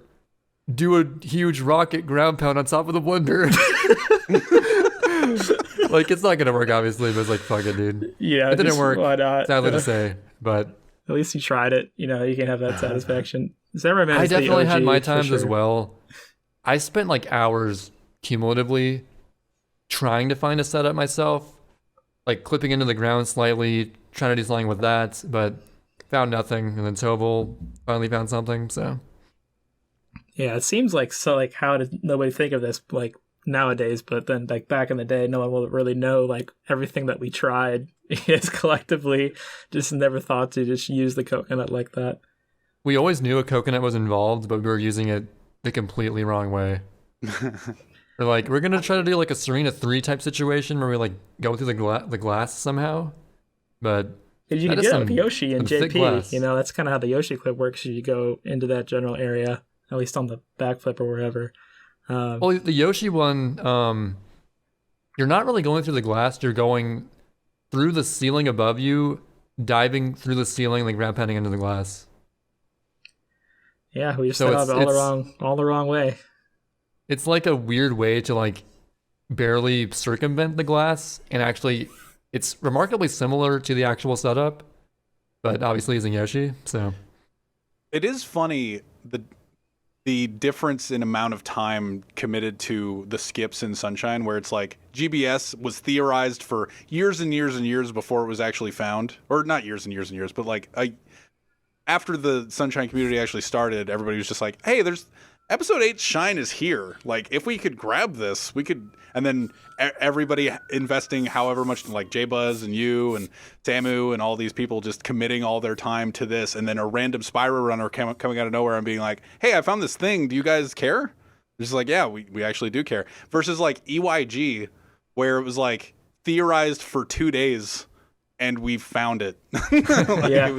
Do a huge rocket ground pound on top of the blender. Like, it's not going to work, obviously, but it's like, fuck it, dude. Yeah, it didn't work, why not? Sadly to say, but... At least you tried it. You can have that satisfaction. Samurai Man I is the definitely had OG my times for as sure. well. I spent like hours cumulatively trying to find a setup myself, like clipping into the ground slightly, trying to do something with that, but found nothing. And then Toval finally found something. So yeah, it seems like how did nobody think of this like nowadays? But then like back in the day, no one will really know like everything that we tried. It's collectively just never thought to just use the coconut like that. We always knew a coconut was involved, but we were using it the completely wrong way. We're gonna try to do like a Serena 3 type situation where we like go through the glass somehow, but you can do that with Yoshi and JP. That's kind of how the Yoshi clip works. You go into that general area, at least on the backflip or wherever. Well, the Yoshi one, you're not really going through the glass. You're going through the ceiling above you, diving through the ceiling, like ground pounding into the glass. Yeah, we just set up all the wrong way. It's like a weird way to like barely circumvent the glass, and actually it's remarkably similar to the actual setup, but obviously using Yoshi, so. It is funny, the difference in amount of time committed to the skips in Sunshine, where it's like GBS was theorized for years and years and years before it was actually found, or not years and years and years, but like after the Sunshine community actually started, everybody was just like, hey, there's episode 8 Shine is here. Like, if we could grab this, we could. And then everybody investing however much, like JBuzz and you and Samu and all these people just committing all their time to this. And then a random Spyro runner coming out of nowhere and being like, hey, I found this thing. Do you guys care? It's just like, yeah, we actually do care. Versus like EYG, where it was like theorized for 2 days and we found it. Yeah.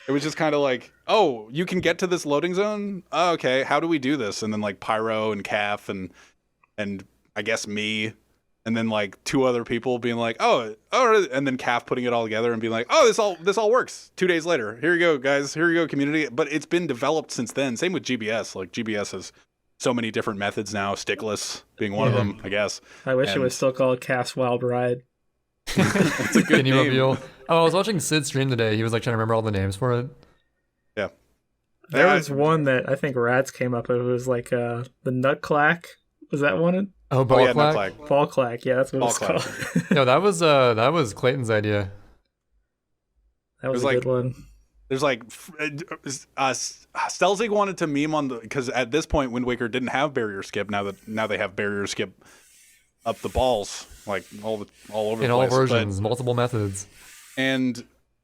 It was just kind of like, oh, you can get to this loading zone. Oh, okay, how do we do this? And then like Pyro and Calf and I guess me. And then like 2 other people being like, oh, and then Calf putting it all together and being like, oh, this all works. 2 days later, here you go, guys. Here you go, community. But it's been developed since then. Same with GBS. Like GBS has so many different methods now. Stickless being one of them, I guess. I wish it was still called Calf's Wild Ride. It's a good name. Reveal. Oh, I was watching Sid stream today. He was like trying to remember all the names for it. Yeah. There was one that I think Rats came up with. It was like the Nutclack. Was that one? Oh, Ball yeah, Clack? Ball Clack. Yeah, that's what it's called. No, that was Clayton's idea. That was a good one. There's like Stelzig wanted to meme on because at this point Wind Waker didn't have barrier skip. Now they have barrier skip up the balls like all over the place. In all versions, multiple methods.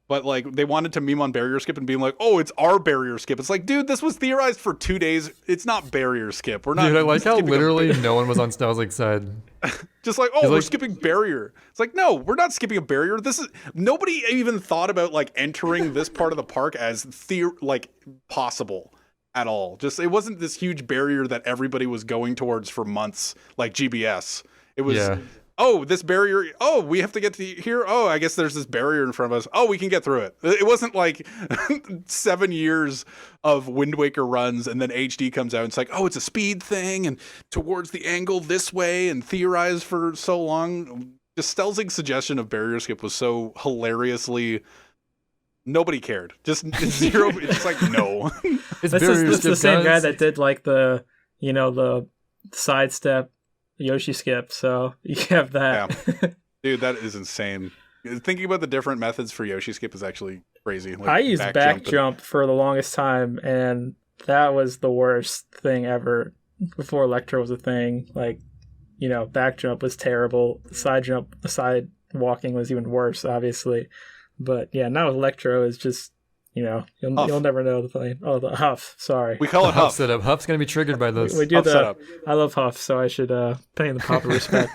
But like they wanted to meme on barrier skip and being like, oh, it's our barrier skip. It's like, dude, this was theorized for 2 days. It's not barrier skip. We're not. Dude, I like how literally no one was on Stelzig's side. Just like, oh, we're skipping barrier. It's like, no, we're not skipping a barrier. Nobody even thought about like entering this part of the park as possible at all. Just it wasn't this huge barrier that everybody was going towards for months, like GBS. It was. Yeah. Oh, this barrier. Oh, we have to get to here. Oh, I guess there's this barrier in front of us. Oh, we can get through it. It wasn't like 7 years of Wind Waker runs and then HD comes out and it's like, oh, it's a speed thing and towards the angle this way and theorized for so long. Just Stelzig's suggestion of barrier skip was so hilariously. Nobody cared. Just zero. It's like, no. This is the same guy that did like the sidestep Yoshi skip, so you have that. Yeah. Dude, that is insane. Thinking about the different methods for Yoshi skip is actually crazy. Like I used back jump for the longest time, and that was the worst thing ever. Before Electro was a thing, like, back jump was terrible. Side walking was even worse, obviously. But yeah, now with Electro is just, you'll never know the thing. Oh, the Huff. Sorry, we call it Huff setup. Huff's gonna be triggered by this. We do I love Huff, so I should pay the proper respect.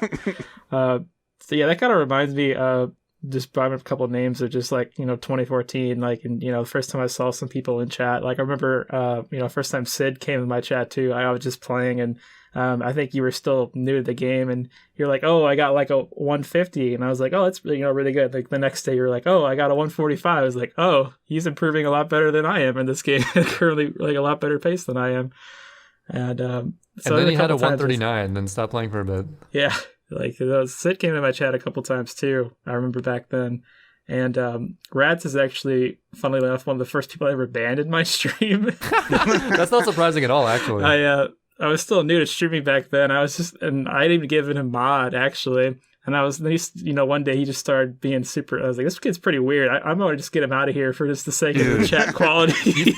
So yeah, that kind of reminds me. Just brought up a couple of names of just like 2014, like, and the first time I saw some people in chat. Like I remember, first time Sid came in my chat too. I was just playing and. I think you were still new to the game, and you're like, "Oh, I got like a 150," and I was like, "Oh, that's really good." Like the next day, you're like, "Oh, I got a 145." I was like, "Oh, he's improving a lot better than I am in this game. Currently, like a lot better pace than I am." And so then he had a 139, then stopped playing for a bit. Yeah, like Sid came in my chat a couple times too. I remember back then. And Rats is actually, funnily enough, one of the first people I ever banned in my stream. That's not surprising at all, actually. I was still new to streaming back then. I didn't even give it a mod actually. And one day he just started being super. I was like, this kid's pretty weird. I'm gonna just get him out of here for just the sake of the chat quality.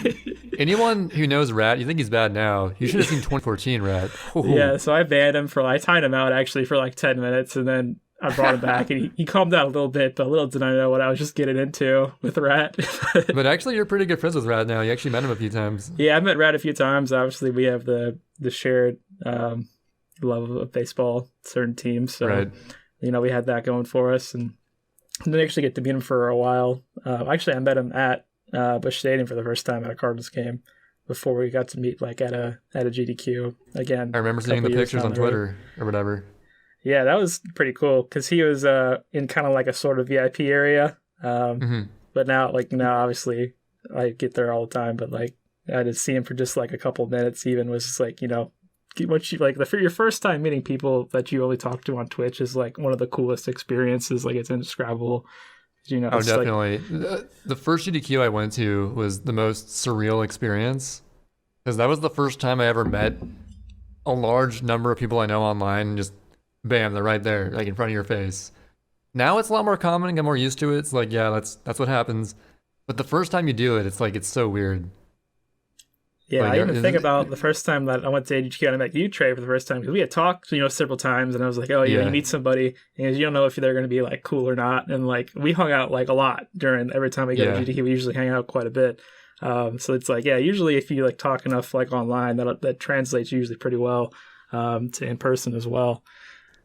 Anyone who knows Rat, you think he's bad now. You should have seen 2014 Rat. Ooh. Yeah, so I banned him I timed him out actually for like 10 minutes, and then I brought him back, and he calmed down a little bit, but little did I know what I was just getting into with Rat. But actually, you're pretty good friends with Rat now. You actually met him a few times. Yeah, I've met Rat a few times. Obviously, we have the shared love of baseball, certain teams. So, right. We had that going for us, and didn't actually get to meet him for a while. Actually, I met him at Busch Stadium for the first time at a Cardinals game before we got to meet like at a GDQ again. I remember seeing the pictures on Twitter or whatever. Yeah, that was pretty cool because he was in kind of like a sort of VIP area. But now obviously I get there all the time, but like I just see him for just like a couple of minutes even was just like, what you like your first time meeting people that you only talk to on Twitch is like one of the coolest experiences. Like it's indescribable. Oh, definitely. The first GDQ I went to was the most surreal experience because that was the first time I ever met a large number of people I know online and just bam, they're right there, like in front of your face. Now it's a lot more common and I'm more used to it. It's like, yeah, that's what happens. But the first time you do it, it's like, it's so weird. Yeah, like, I even think about the first time that I went to GDQ and I met you, Trey, for the first time, because we had talked, several times, and I was like, oh, you meet somebody, and you don't know if they're going to be like cool or not, and like we hung out like a lot during every time we go to GDQ. We usually hang out quite a bit. So it's like, yeah, usually if you like talk enough like online, that translates usually pretty well to in person as well.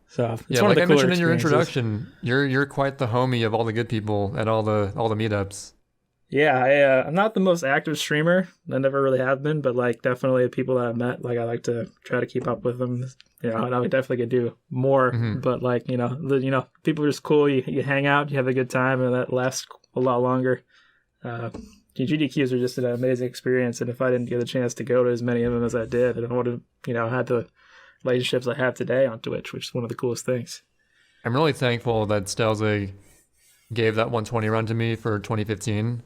So it's one of the I mentioned in your introduction, you're quite the homie of all the good people at all the meetups. Yeah, I'm not the most active streamer. I never really have been, but like definitely the people that I've met, like I like to try to keep up with them. And I definitely could do more, but like people are just cool. You hang out, you have a good time, and that lasts a lot longer. The GDQs are just an amazing experience, and if I didn't get a chance to go to as many of them as I did, I would have had the relationships I have today on Twitch, which is one of the coolest things. I'm really thankful that Stelzig gave that 120 run to me for 2015.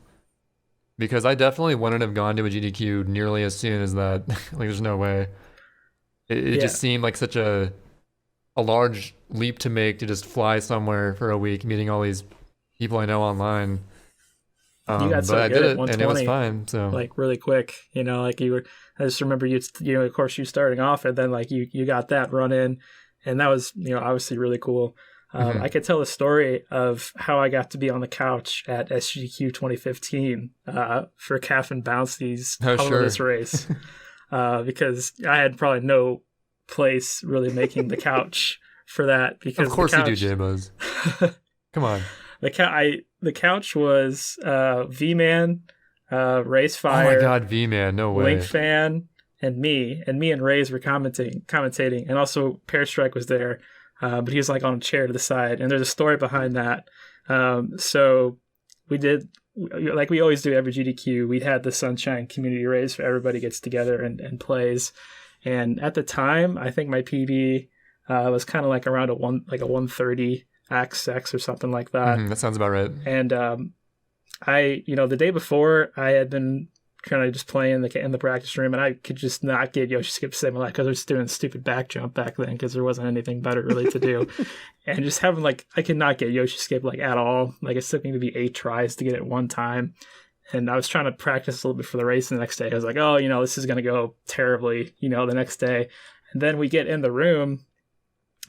Because I definitely wouldn't have gone to a GDQ nearly as soon as that. Like, there's no way. It just seemed like such a large leap to make to just fly somewhere for a week, meeting all these people I know online. You got so but I good did at it, and it was 120, fine. So like really quick, like you were. I just remember of course you starting off, and then like you got that run in, and that was obviously really cool. I could tell a story of how I got to be on the couch at SGDQ 2015 for Calf and Bouncy's this race because I had probably no place really making the couch for that. Because of course you do, JBuzz. Come on. The couch was V-Man, Racefire. Oh my God, V-Man, no way. Link Fan, and me and Raze were commentating, and also Pear Strike was there. But he was like on a chair to the side, and there's a story behind that. So we did, like we always do every GDQ, we had the Sunshine Community Race where everybody gets together and plays. And at the time, I think my PB was kind of like around a 130 XX or something like that. That sounds about right. And the day before, I had been kind of just playing in the practice room, and I could just not get Yoshi Skip to save my life because I was doing stupid back jump back then because there wasn't anything better really to do. And just having I could not get Yoshi Skip at all. Like, it took me to be 8 tries to get it one time. And I was trying to practice a little bit for the race the next day. I was like, oh, this is going to go terribly, the next day. And then we get in the room,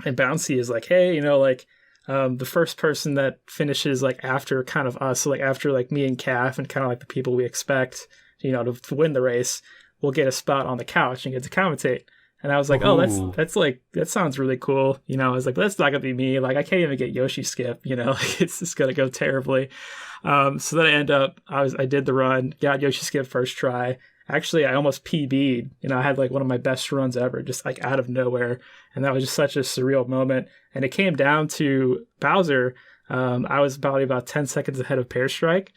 and Bouncy is like, hey, the first person that finishes after kind of us, so after me and Calf and kind of the people we expect, to win the race, we'll get a spot on the couch and get to commentate. And I was like, oh, that sounds really cool. I was like, that's not gonna be me. I can't even get Yoshi Skip. It's just gonna go terribly. So then I did the run, got Yoshi Skip first try. Actually, I almost PB'd. I had one of my best runs ever, just out of nowhere. And that was just such a surreal moment. And it came down to Bowser. I was probably about 10 seconds ahead of Pear Strike.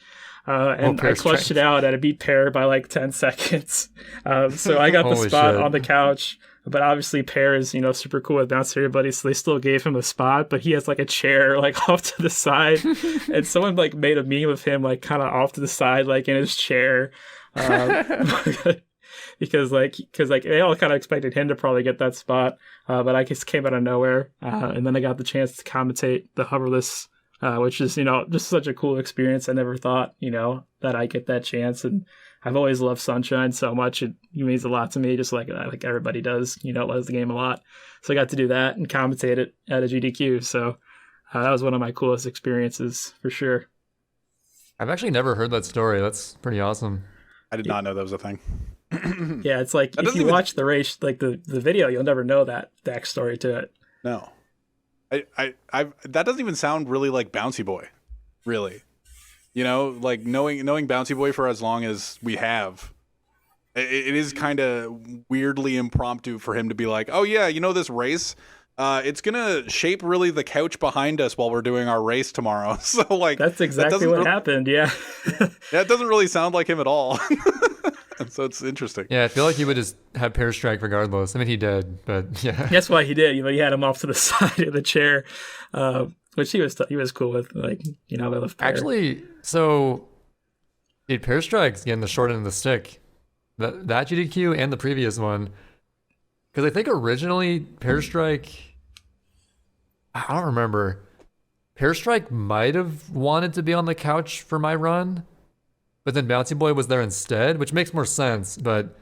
And I clutched it out, and I beat Pear by 10 seconds. So I got the spot on the couch. But obviously Pear is, super cool with Bounce Everybody, so they still gave him a spot. But he has a chair off to the side. And someone made a meme of him kind of off to the side, in his chair. Because they all kind of expected him to probably get that spot. But I just came out of nowhere. And then I got the chance to commentate the hoverless, which is, just such a cool experience. I never thought, that I get that chance. And I've always loved Sunshine so much. It means a lot to me, just like everybody does, loves the game a lot. So I got to do that and commentate it at a GDQ. So that was one of my coolest experiences for sure. I've actually never heard that story. That's pretty awesome. I did not know that was a thing. Yeah, it's if you watch the race, the video, you'll never know that backstory to it. No. I that doesn't even sound really like Bouncy Boy, really. Knowing Bouncy Boy for as long as we have, it is kind of weirdly impromptu for him to be like, oh yeah, this race, it's gonna shape really the couch behind us while we're doing our race tomorrow. So that's exactly what happened. Yeah. Yeah, it doesn't really sound like him at all. So it's interesting. Yeah, I feel like he would just have Pear Strike regardless. I mean, he did, but yeah. That's why he did. He had him off to the side of the chair, which he was cool with. I love Pear. Actually, so Pear Strike's getting the short end of the stick. That GDQ and the previous one. Because I think originally Pear Strike, I don't remember. Pear Strike might have wanted to be on the couch for my run, but then Bouncy Boy was there instead, which makes more sense. But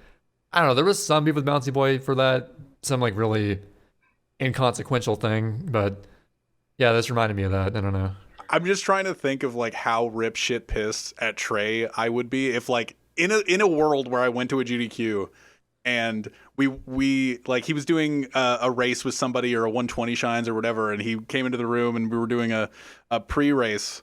I don't know. There was some beef with Bouncy Boy for that, some really inconsequential thing. But yeah, this reminded me of that. I don't know. I'm just trying to think of how rip shit pissed at Trey I would be if in a world where I went to a GDQ and we he was doing a race with somebody or a 120 shines or whatever, and he came into the room and we were doing a pre-race,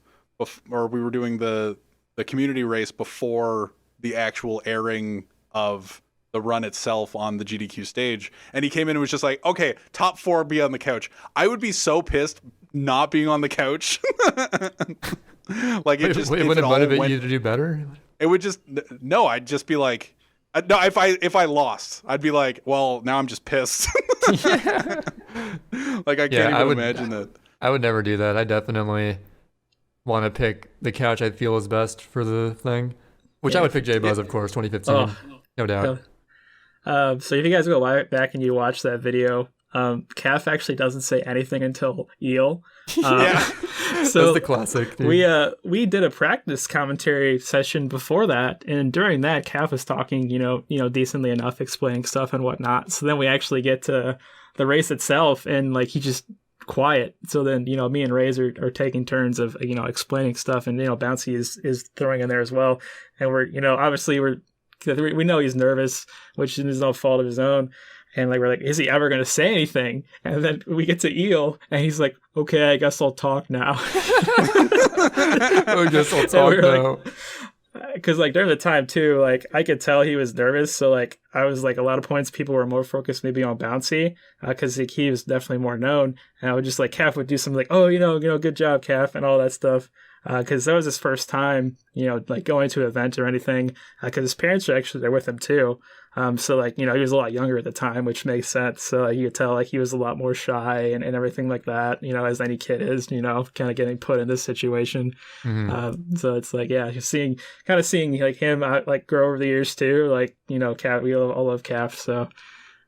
or we were doing the the community race before the actual airing of the run itself on the GDQ stage, and he came in and was just like, okay, top 4 be on the couch. I would be so pissed not being on the couch. Like it just it wouldn't motivate you to do better. It would just no. I'd just be like, no. If I lost, I'd be like, well, now I'm just pissed. Yeah. Like I can't even imagine that. I would never do that. I definitely want to pick the couch I feel is best for the thing, which I would pick JBuzz, of course, 2015, no doubt. So if you guys go back and you watch that video, Calf actually doesn't say anything until Eel. Yeah, so that's the classic. Dude. We did a practice commentary session before that, and during that, Calf was talking, decently enough, explaining stuff and whatnot. So then we actually get to the race itself, and like he just quiet. So then me and Raze are taking turns of explaining stuff, and Bouncy is throwing in there as well, and we're obviously we know he's nervous, which is no fault of his own. And like we're like, is he ever going to say anything? And then we get to Eel, and he's like, okay, I guess I'll talk now. I guess I'll talk now. Because like during the time too, like I could tell he was nervous. So like I was like, a lot of points people were more focused maybe on Bouncy because like, he was definitely more known. And I would just like Calf would do something like, oh, good job, Calf, and all that stuff. Because that was his first time, like going to an event or anything. Because his parents are actually there with him too. So like, he was a lot younger at the time, which makes sense. So you could tell like he was a lot more shy and everything like that, as any kid is, kind of getting put in this situation. Mm-hmm. So it's like, yeah, seeing like him like grow over the years too. Like, Calf, we all love Calf. So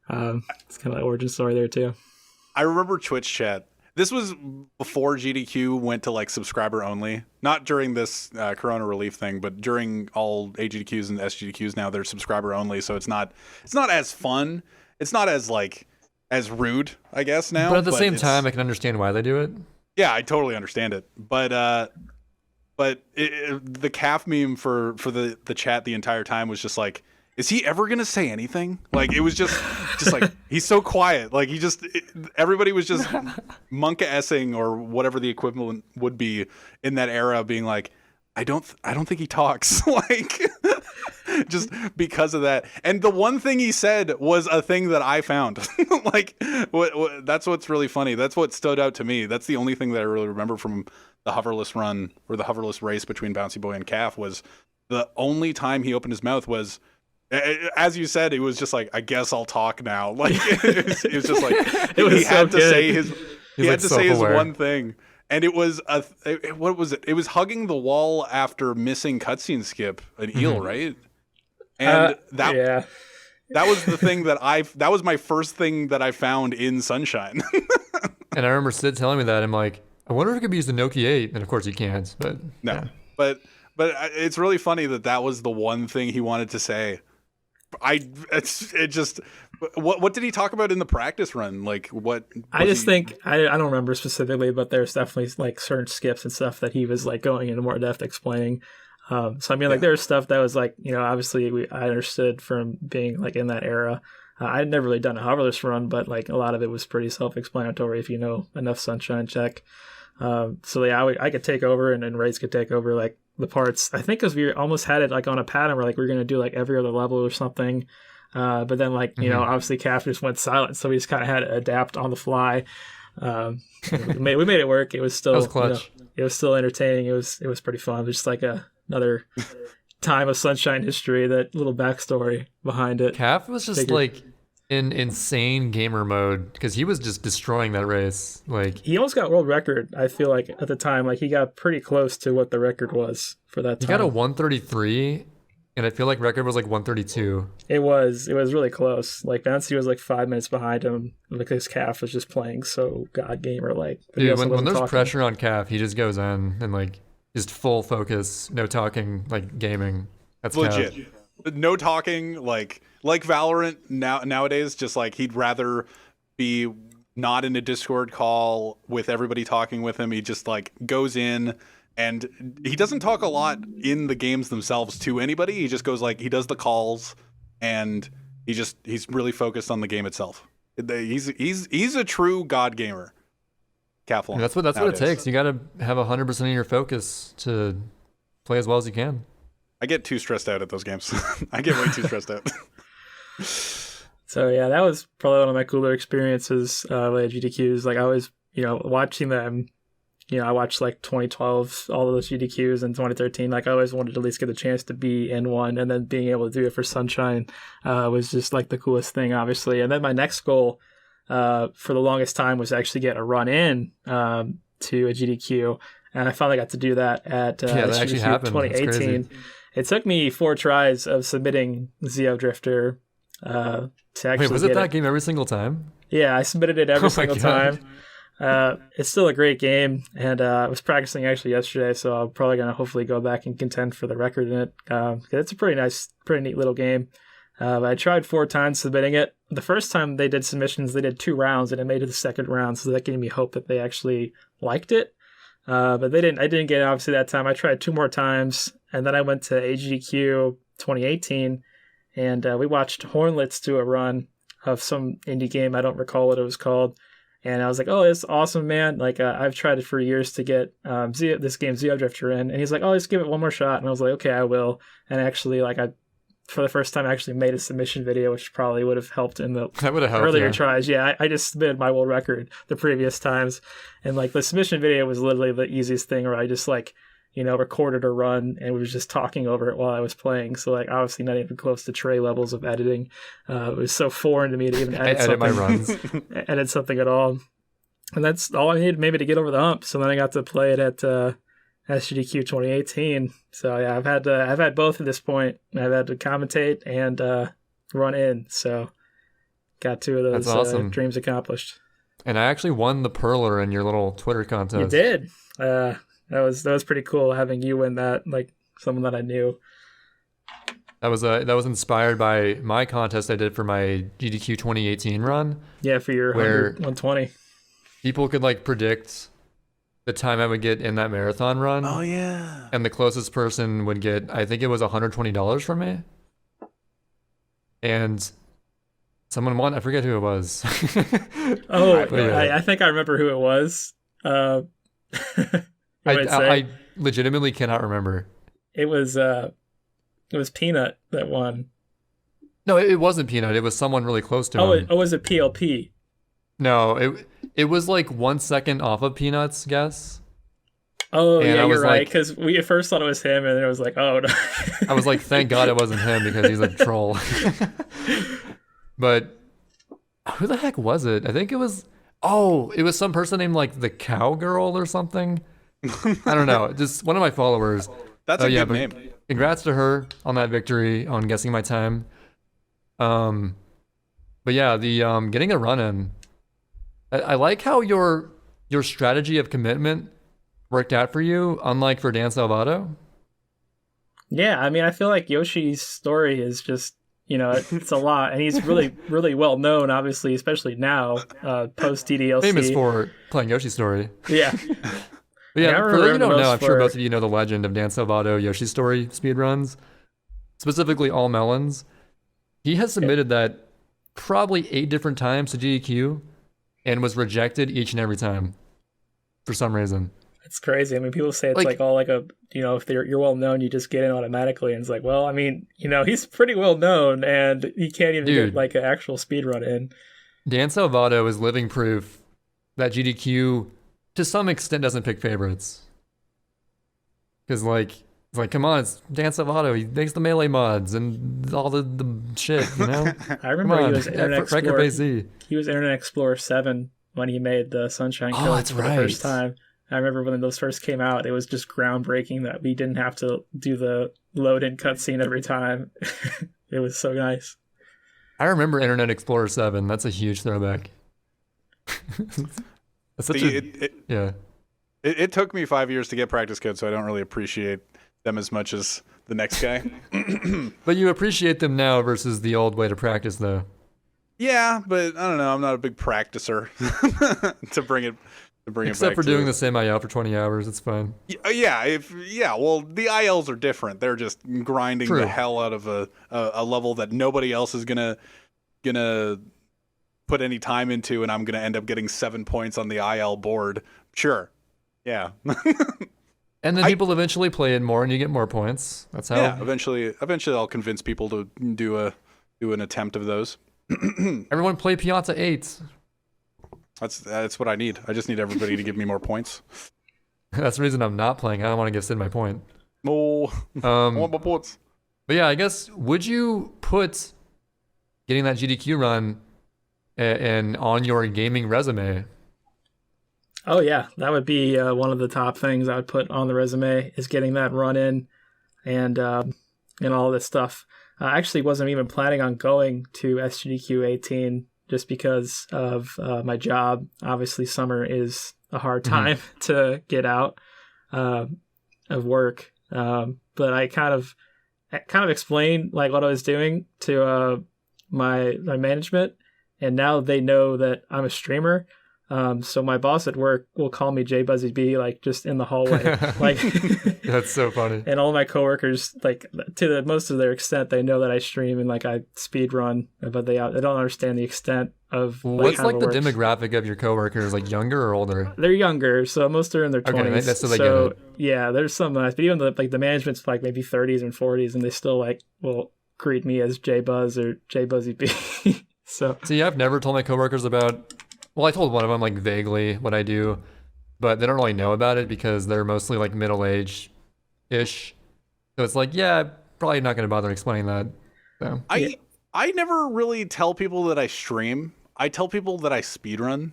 it's kind of like origin story there too. I remember Twitch chat. This was before GDQ went to like subscriber only, not during this Corona relief thing, but during all AGDQs and SGDQs now they're subscriber only. So it's not as fun. It's not as like as rude, I guess now. But at the same time, I can understand why they do it. Yeah, I totally understand it. But the Calf meme for the chat the entire time was just like, is he ever gonna say anything? Like it was just like he's so quiet. Like everybody was just monka-essing or whatever the equivalent would be in that era, being like, I don't think he talks. Like just because of that. And the one thing he said was a thing that I found. Like that's what's really funny. That's what stood out to me. That's the only thing that I really remember from the hoverless run or the hoverless race between Bouncy Boy and Calf was the only time he opened his mouth was. As you said, it was just like, I guess I'll talk now. Like it was just like he had to say his one thing, and it was what was it? It was hugging the wall after missing cutscene skip an eel, right? And that was the thing that was my first thing that I found in Sunshine. And I remember Sid telling me that. I'm like, I wonder if it could be used in Nokia 8, and of course he can't. But no, yeah. But it's really funny that was the one thing he wanted to say. What did he talk about in the practice run? Like what? I don't remember specifically, but there's definitely like certain skips and stuff that he was like going into more depth explaining. So I mean, like there's stuff that was like, obviously I understood from being like in that era. I'd never really done a hoverless run, but like a lot of it was pretty self-explanatory if you know enough Sunshine check. So yeah, I could take over and Raze could take over like the parts. I think because we almost had it like on a pattern where like we were going to do like every other level or something. But then like, obviously Calf just went silent. So we just kind of had to adapt on the fly. We made it work. It was still, that was clutch. It was still entertaining. It was pretty fun. It was just like another time of Sunshine history, that little backstory behind it. Calf was just like in insane gamer mode because he was just destroying that race. Like he almost got world record. I feel like at the time, like he got pretty close to what the record was for that time. He got a 133, and I feel like record was like 132. It was really close. Like Bouncy was like 5 minutes behind him because Calf was just playing so god gamer like. Dude, when there's pressure on Calf, he just goes in and like just full focus, no talking, like gaming. That's legit. Calf. No talking, like Valorant nowadays, just like he'd rather be not in a Discord call with everybody talking with him. He just like goes in, and he doesn't talk a lot in the games themselves to anybody. He just goes like, he does the calls, and he's really focused on the game itself. He's a true god gamer. Calf. That's what it takes. You got to have 100% of your focus to play as well as you can. I get too stressed out at those games. I get way too stressed out. So yeah, that was probably one of my cooler experiences with GDQs. Like I was, watching them. I watched like 2012, all of those GDQs, and 2013. Like I always wanted to at least get the chance to be in one, and then being able to do it for Sunshine was just like the coolest thing, obviously. And then my next goal for the longest time was actually get a run in to a GDQ, and I finally got to do that at that actually GDQ happened. 2018. It took me 4 tries of submitting Zeo Drifter to actually. Wait, was it that game every single time? Yeah, I submitted it every single time. It's still a great game, and I was practicing actually yesterday, so I'm probably going to hopefully go back and contend for the record in it. It's a pretty neat little game. I tried 4 times submitting it. The first time they did submissions, they did 2 rounds, and it made it to the second round, so that gave me hope that they actually liked it. But they didn't. I didn't get it obviously that time. I tried 2 more times, and then I went to AGDQ 2018, and we watched Hornlets do a run of some indie game. I don't recall what it was called. And I was like, oh, it's awesome, man. Like, I've tried it for years to get this game, Zeo Drifter, in. And he's like, oh, just give it one more shot. And I was like, okay, I will. And actually, like, for the first time, I actually made a submission video, which probably would have helped in the earlier tries. Yeah, I just submitted my world record the previous times. And, like, the submission video was literally the easiest thing where I just, like, recorded a run and was just talking over it while I was playing. So, like, obviously not even close to Trey levels of editing. It was so foreign to me to even edit my runs. edit something at all. And that's all I needed maybe to get over the hump. So then I got to play it at GDQ 2018. So yeah, I've had both at this point. I've had to commentate and run in. So got 2 of those awesome. Dreams accomplished. And I actually won the Perler in your little Twitter contest. You did. That was pretty cool having you win that, like someone that I knew. That was inspired by my contest I did for my GDQ 2018 run. Yeah, for your 120. People could like predict the time I would get in that marathon run. Oh yeah. And the closest person would get, I think it was $120 from me. And someone won. I forget who it was. I think I remember who it was. I legitimately cannot remember. It was Peanut that won. No, it wasn't Peanut. It was someone really close to him. Was it PLP? No, it was like 1 second off of Peanut's guess. Oh, and yeah, you're right. Because we at first thought it was him, and then it was like, oh no. I was like, thank God it wasn't him because he's a troll. But who the heck was it? I think it was some person named like the Cowgirl or something. I don't know. Just one of my followers. That's a good name. Congrats to her on that victory, on guessing my time. But yeah, the getting a run in. I like how your strategy of commitment worked out for you, unlike for Dan Salvato. Yeah, I mean, I feel like Yoshi's story is just, it's a lot, and he's really, really well known, obviously, especially now, post TDLC. Famous for playing Yoshi's story. Yeah. But yeah, for those who don't know, I'm sure both of you know the legend of Dan Salvato Yoshi's Story speedruns, specifically all melons. He has submitted that probably 8 different times to GDQ and was rejected each and every time for some reason. It's crazy. I mean, people say it's like all like a, if you're well known, you just get in automatically. And it's like, well, I mean, he's pretty well known and he can't even get like an actual speedrun in. Dan Salvato is living proof that GDQ to some extent doesn't pick favorites. Because it's like, come on, it's Dan Salvato. He makes the melee mods and all the shit, I remember he was Internet Explorer. He was Internet Explorer 7 when he made the Sunshine Codes for the first time. I remember when those first came out, it was just groundbreaking that we didn't have to do the load-in cutscene every time. It was so nice. I remember Internet Explorer 7. That's a huge throwback. It took me 5 years to get practice code, so I don't really appreciate them as much as the next guy. But you appreciate them now versus the old way to practice, though. Yeah, but I don't know. I'm not a big practicer to bring it back. Except for doing the same IL for 20 hours, it's fine. Well, the ILs are different. They're just grinding the hell out of a level that nobody else is gonna put any time into, and I'm gonna end up getting 7 points on the IL board. Sure. Yeah. And then people eventually play it more, and you get more points. That's how. Yeah, eventually I'll convince people to do an attempt of those. Everyone play PIanta 8. That's what I need. I just need everybody to give me more points. That's the reason I'm not playing. I don't want to give Sid my point. No, I want my points. But yeah, I guess, would you put getting that GDQ run and on your gaming resume? Oh yeah, that would be one of the top things I would put on the resume, is getting that run in and all this stuff. I actually wasn't even planning on going to SGDQ 18 just because of my job. Obviously, summer is a hard time to get out of work. But I kind of explained like what I was doing to my management, and now they know that I'm a streamer. So my boss at work will call me JBuzzyBee, like just in the hallway, like That's so funny. And all my coworkers, like to the most of their extent, they know that I stream and like I speed run, but they don't understand the extent of what's like the demographic of your coworkers, like younger or older? They're younger, so most are in their 20s. So they get it. Yeah, there's some, but even the management's like maybe 30s and 40s, and they still like will greet me as JBuzz or JBuzzyBee. So see, I've never told my coworkers about. Well, I told one of them like vaguely what I do, but they don't really know about it because they're mostly like middle-aged-ish. So it's like, yeah, probably not going to bother explaining that. So. I never really tell people that I stream. I tell people that I speedrun,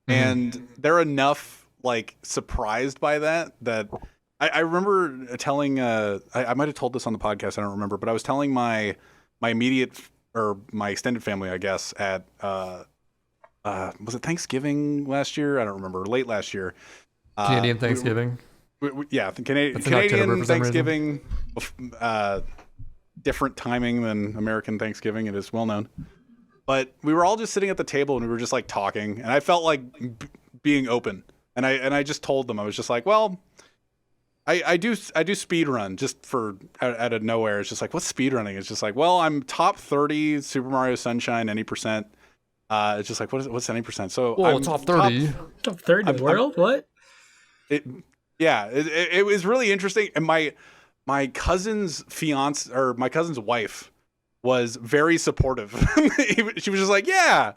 and they're enough like surprised by that I remember telling. I might have told this on the podcast. I don't remember, but I was telling my immediate or my extended family, I guess, at was it Thanksgiving last year? I don't remember. Late last year. Canadian Thanksgiving. Canadian Thanksgiving. Different timing than American Thanksgiving. It is well known. But we were all just sitting at the table and we were just like talking, and I felt like being open. And I just told them, I was just like, well, I do speed run just for out of nowhere. It's just like, what's speed running? It's just like, well, I'm top 30 Super Mario Sunshine any percent. It's just like, what's any percent? So I'm top 30. Top 30 in the world? What? It was really interesting. And my cousin's fiance, or my cousin's wife, was very supportive. She was just like, yeah.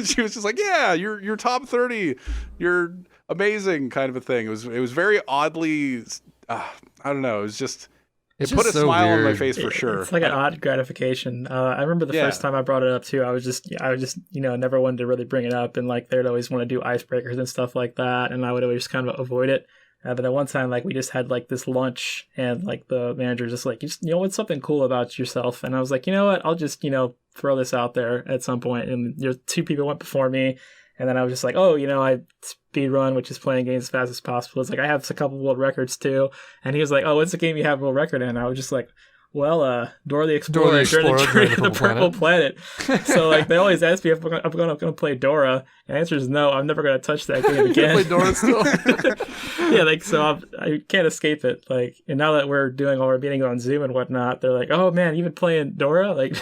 She was just like, yeah, you're top 30. You're amazing, kind of a thing. It was very oddly, I don't know. It was just. It put a so smile weird. on my face for sure. It's like an odd gratification. I remember the first time I brought it up too. I was just never wanted to really bring it up, and like they'd always want to do icebreakers and stuff like that, and I would always kind of avoid it. But at one time, like we just had like this lunch, and like the manager just like, what's something cool about yourself? And I was like, you know what? I'll just throw this out there at some point. And two people went before me. And then I was just like, I speedrun, which is playing games as fast as possible. It's like, I have a couple world records too. And he was like, oh, what's the game you have a world record in? And I was just like, well, Dora the Explorer, during the Purple Planet. So like they always ask me if I'm going to play Dora. And the answer is no, I'm never going to touch that game again. Play Dora still? Yeah, like so I can't escape it. Like, and now that we're doing all our meetings on Zoom and whatnot, they're like, oh man, you've been playing Dora? Like,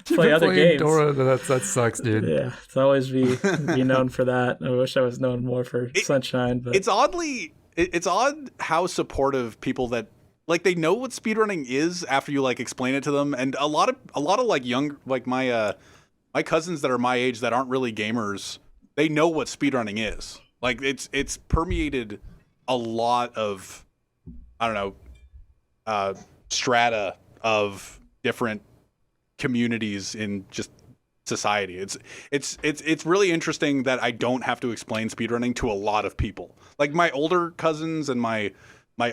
play other games. Dora, that sucks, dude. Yeah, it's always be known for that. I wish I was known more for Sunshine. But it's odd how supportive people that. Like they know what speedrunning is after you like explain it to them, and a lot of like young like my cousins that are my age that aren't really gamers, they know what speedrunning is. Like it's permeated a lot of strata of different communities in just society. It's really interesting that I don't have to explain speedrunning to a lot of people. Like my older cousins and my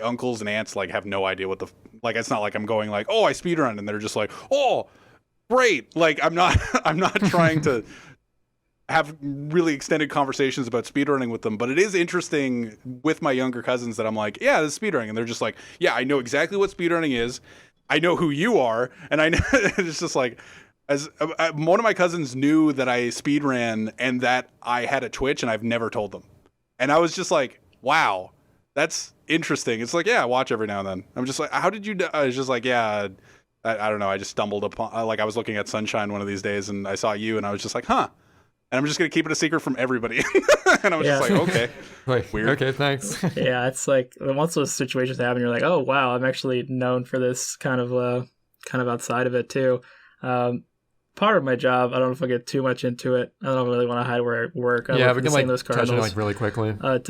uncles and aunts like have no idea what it's not like I'm going like, oh, I speedrun, and they're just like, oh, great. Like I'm not trying to have really extended conversations about speedrunning with them, but it is interesting with my younger cousins that I'm like, yeah, this is speedrunning, and they're just like, yeah, I know exactly what speedrunning is. I know who you are, and I know it's just like, as one of my cousins knew that I speedran and that I had a Twitch, and I've never told them, and I was just like, wow. That's interesting. It's like, yeah, I watch every now and then. I'm just like, how did you I was just like, yeah, I don't know. I just stumbled upon, like I was looking at Sunshine one of these days and I saw you and I was just like, huh. and I'm just gonna keep it a secret from everybody. And I was just like, okay, Like, weird. okay, thanks. Yeah, it's like once those situations happen, you're like, oh wow, I'm actually known for this kind of outside of it too. Part of my job, I don't know if I get too much into it. I don't really want to hide where I work. I Yeah, work we for can the like St. Louis touch on it Cardinals. like really quickly. But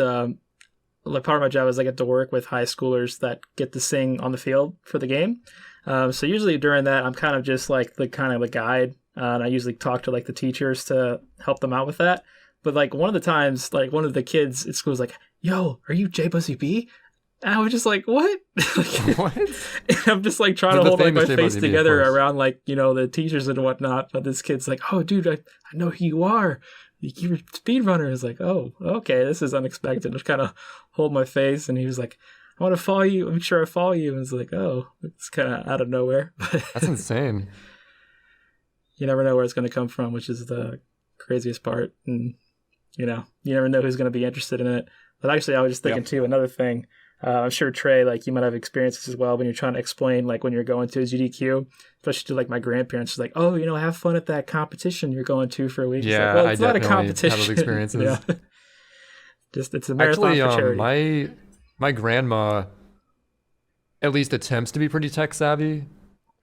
like part of my job is I get to work with high schoolers that get to sing on the field for the game. So usually during that, I'm kind of just like the guide, and I usually talk to like the teachers to help them out with that. But like one of the times, like one of the kids at school was like, "Yo, are you JBuzzyBee?" And I was just like, "What?" What? And I'm just like trying The to hold like famous my face JBuzzyBee, of together course. around like the teachers and whatnot. But this kid's like, "Oh, dude, I know who you are. You're a speedrunner." I was like, "Oh, okay, this is unexpected." I just kind of hold my face, and he was like, "I want to follow you. Make sure I follow you." And it's like, "Oh, it's kind of out of nowhere." That's insane. You never know where it's going to come from, which is the craziest part. And you never know who's going to be interested in it. But actually, I was just thinking too, another thing. I'm sure Trey, like you might have experiences as well when you're trying to explain, like when you're going to a GDQ, especially to like my grandparents, like, "Oh, have fun at that competition you're going to for a week." Yeah, it's like, well, I it's not a definitely competition. have those experiences. Yeah. Just it's a marathon Actually, for charity. my grandma at least attempts to be pretty tech savvy.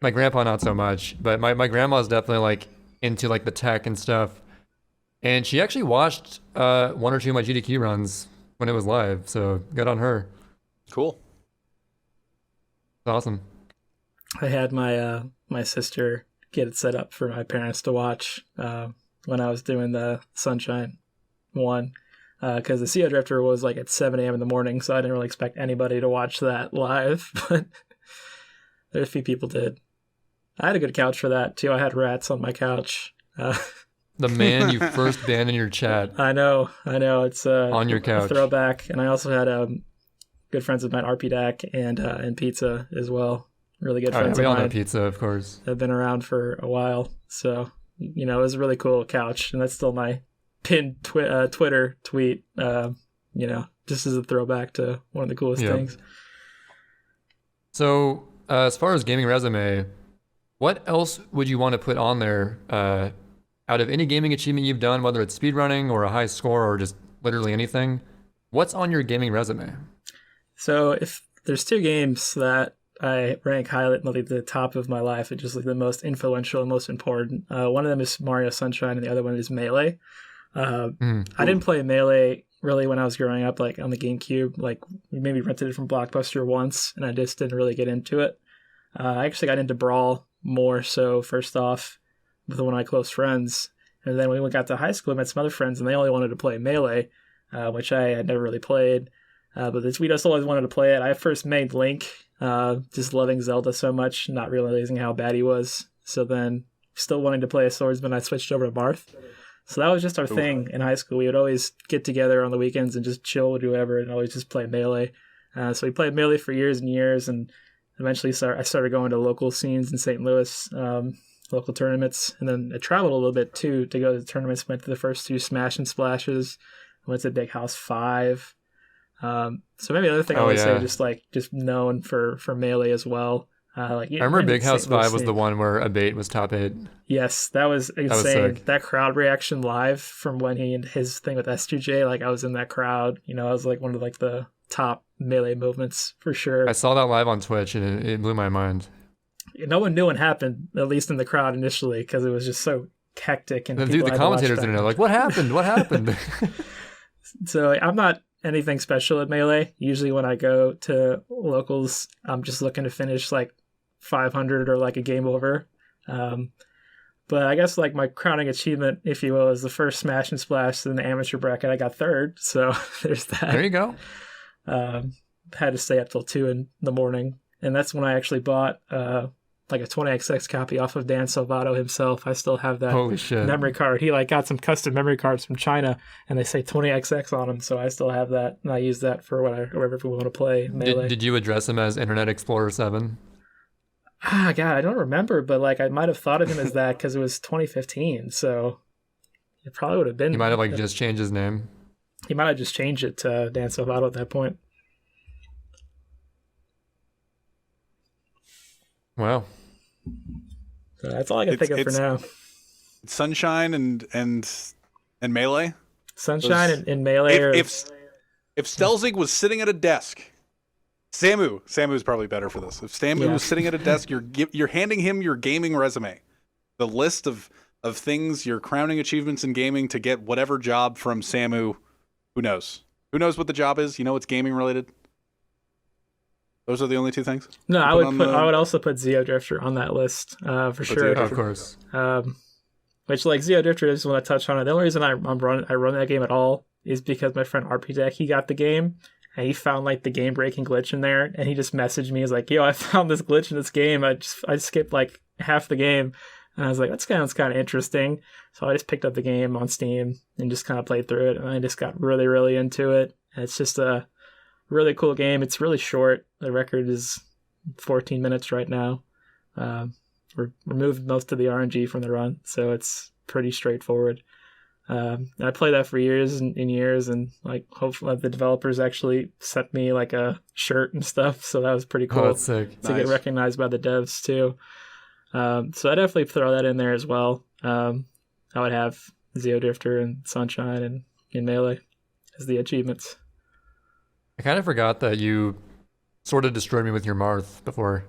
My grandpa not so much, but my grandma's definitely like into like the tech and stuff. And she actually watched one or two of my GDQ runs when it was live, so good on her. Cool. It's awesome. I had my my sister get it set up for my parents to watch when I was doing the Sunshine one, because the Sea Drifter was like at 7 a.m. in the morning, so I didn't really expect anybody to watch that live, but there a few people did. I had a good couch for that too. I had rats on my couch. The man you first banned in your chat I know. It's on your a couch. throwback, and I also had good friends of mine, RP Dak and Pizza as well. Really good Oh, yeah, friends we of all know mine. pizza, of course. Have been around for a while, so it was a really cool couch, and that's still my pinned Twitter tweet. Just as a throwback to one of the coolest Yeah. things. So, as far as gaming resume, what else would you want to put on there out of any gaming achievement you've done, whether it's speedrunning or a high score or just literally anything? What's on your gaming resume? So if there's two games that I rank highly at like the top of my life, it's just like the most influential and most important. One of them is Mario Sunshine, and the other one is Melee. I didn't play Melee really when I was growing up, like on the GameCube. Like we maybe rented it from Blockbuster once, and I just didn't really get into it. I actually got into Brawl more so first off with one of my close friends, and then when we got to high school, I met some other friends, and they only wanted to play Melee, which I had never really played. But we just always wanted to play it. I first made Link, just loving Zelda so much, not realizing how bad he was. So then, still wanting to play a swordsman, I switched over to Marth. So that was just our thing in high school. We would always get together on the weekends and just chill with whoever and always just play Melee. So we played Melee for years and years, and eventually I started going to local scenes in St. Louis, local tournaments, and then I traveled a little bit too to go to tournaments. Went to the first two Smash and Splashes, went to Big House 5. So maybe another thing I would say, just known for Melee as well. I remember Big House 5 was the one where Abate was top 8. Yes, that was insane. sick. That crowd reaction live from when he and his thing with S2J, like I was in that crowd. I was like one of like the top Melee movements for sure. I saw that live on Twitch and it blew my mind. No one knew what happened, at least in the crowd initially, because it was just so hectic. And The people had to watch commentators back didn't know, and like, what happened? What happened? So I'm not anything special at Melee. Usually when I go to locals, I'm just looking to finish like 500 or like a game over. But I guess like my crowning achievement, if you will, is the first Smash and Splash in the amateur bracket. I got third, so there's that. There you go. Had to stay up till 2 in the morning, and that's when I actually bought like a 20XX copy off of Dan Salvato himself. I still have that Holy shit. memory card. He like got some custom memory cards from China, and they say 20XX on them, so I still have that, and I use that for whatever we want to play Melee. Did you address him as Internet Explorer 7? God, I don't remember, but like I might have thought of him as that because it was 2015, so it probably would have been. He might have like just changed his name. He might have just changed it to Dan Salvato at that point. Wow. So that's all I can think of for now. Sunshine and And Melee? Sunshine and Melee. If Stelzig was sitting at a desk, Samu's probably better for this. If Samu was sitting at a desk, you're handing him your gaming resume, the list of things, your crowning achievements in gaming to get whatever job from Samu. Who knows? Who knows what the job is? You know, it's gaming related. Those are the only two things. No, I would also put Zeo Drifter on that list for sure. Of course. Which, like, Zeo Drifter, I just want to touch on it. The only reason I run that game at all is because my friend RP Deck, he got the game and he found like the game breaking glitch in there, and he just messaged me. He's like, "Yo, I found this glitch in this game. I skipped like half the game," and I was like, "That's kind of interesting." So I just picked up the game on Steam and just kind of played through it, and I just got really, really into it. And it's just a really cool game. It's really short. The record is 14 minutes right now. We removed most of the RNG from the run, so it's pretty straightforward. I played that for years and years, and like hopefully the developers actually sent me like a shirt and stuff, so that was pretty cool. Oh, that's sick. To get recognized by the devs too. So I definitely throw that in there as well. I would have Zeo Drifter and Sunshine and in Melee as the achievements. I kind of forgot that you sort of destroyed me with your Marth before.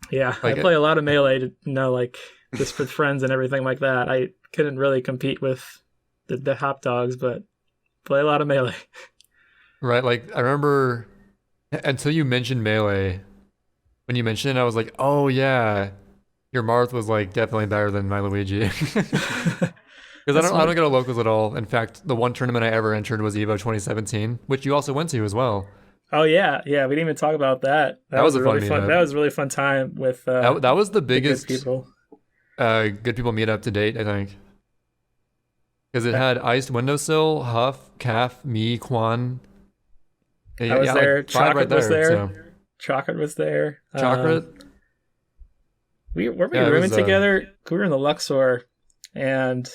Yeah, like I play a lot of Melee, like just with friends and everything like that. I couldn't really compete with the Hop Dogs, but play a lot of Melee. Right, like I remember until you mentioned Melee. When you mentioned it, I was like, oh yeah, your Marth was like definitely better than my Luigi. Because I don't go to locals at all. In fact, the one tournament I ever entered was EVO 2017, which you also went to as well. Oh yeah, we didn't even talk about that. That was a really fun. That was a really fun time with. That was the biggest good people. Good people meetup to date, I think. Because it had Iced Windowsill, Huff, Calf, me, Quan. I was there. Like Chocolate was there. So. Chocolate was there. Chocolate. We rooming together. We were in the Luxor, and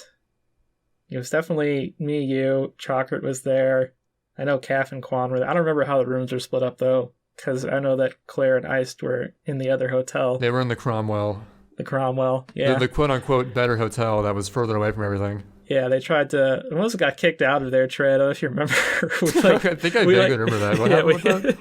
it was definitely me, you. Chocolate was there. I know Calf and Quan were there. I don't remember how the rooms were split up though, because I know that Claire and Iced were in the other hotel. They were in the Cromwell. The Cromwell, yeah. The quote-unquote better hotel that was further away from everything. Yeah, they tried to... Almost got kicked out of there, Trey. I don't know if you remember. I think I vaguely remember that. What happened with that?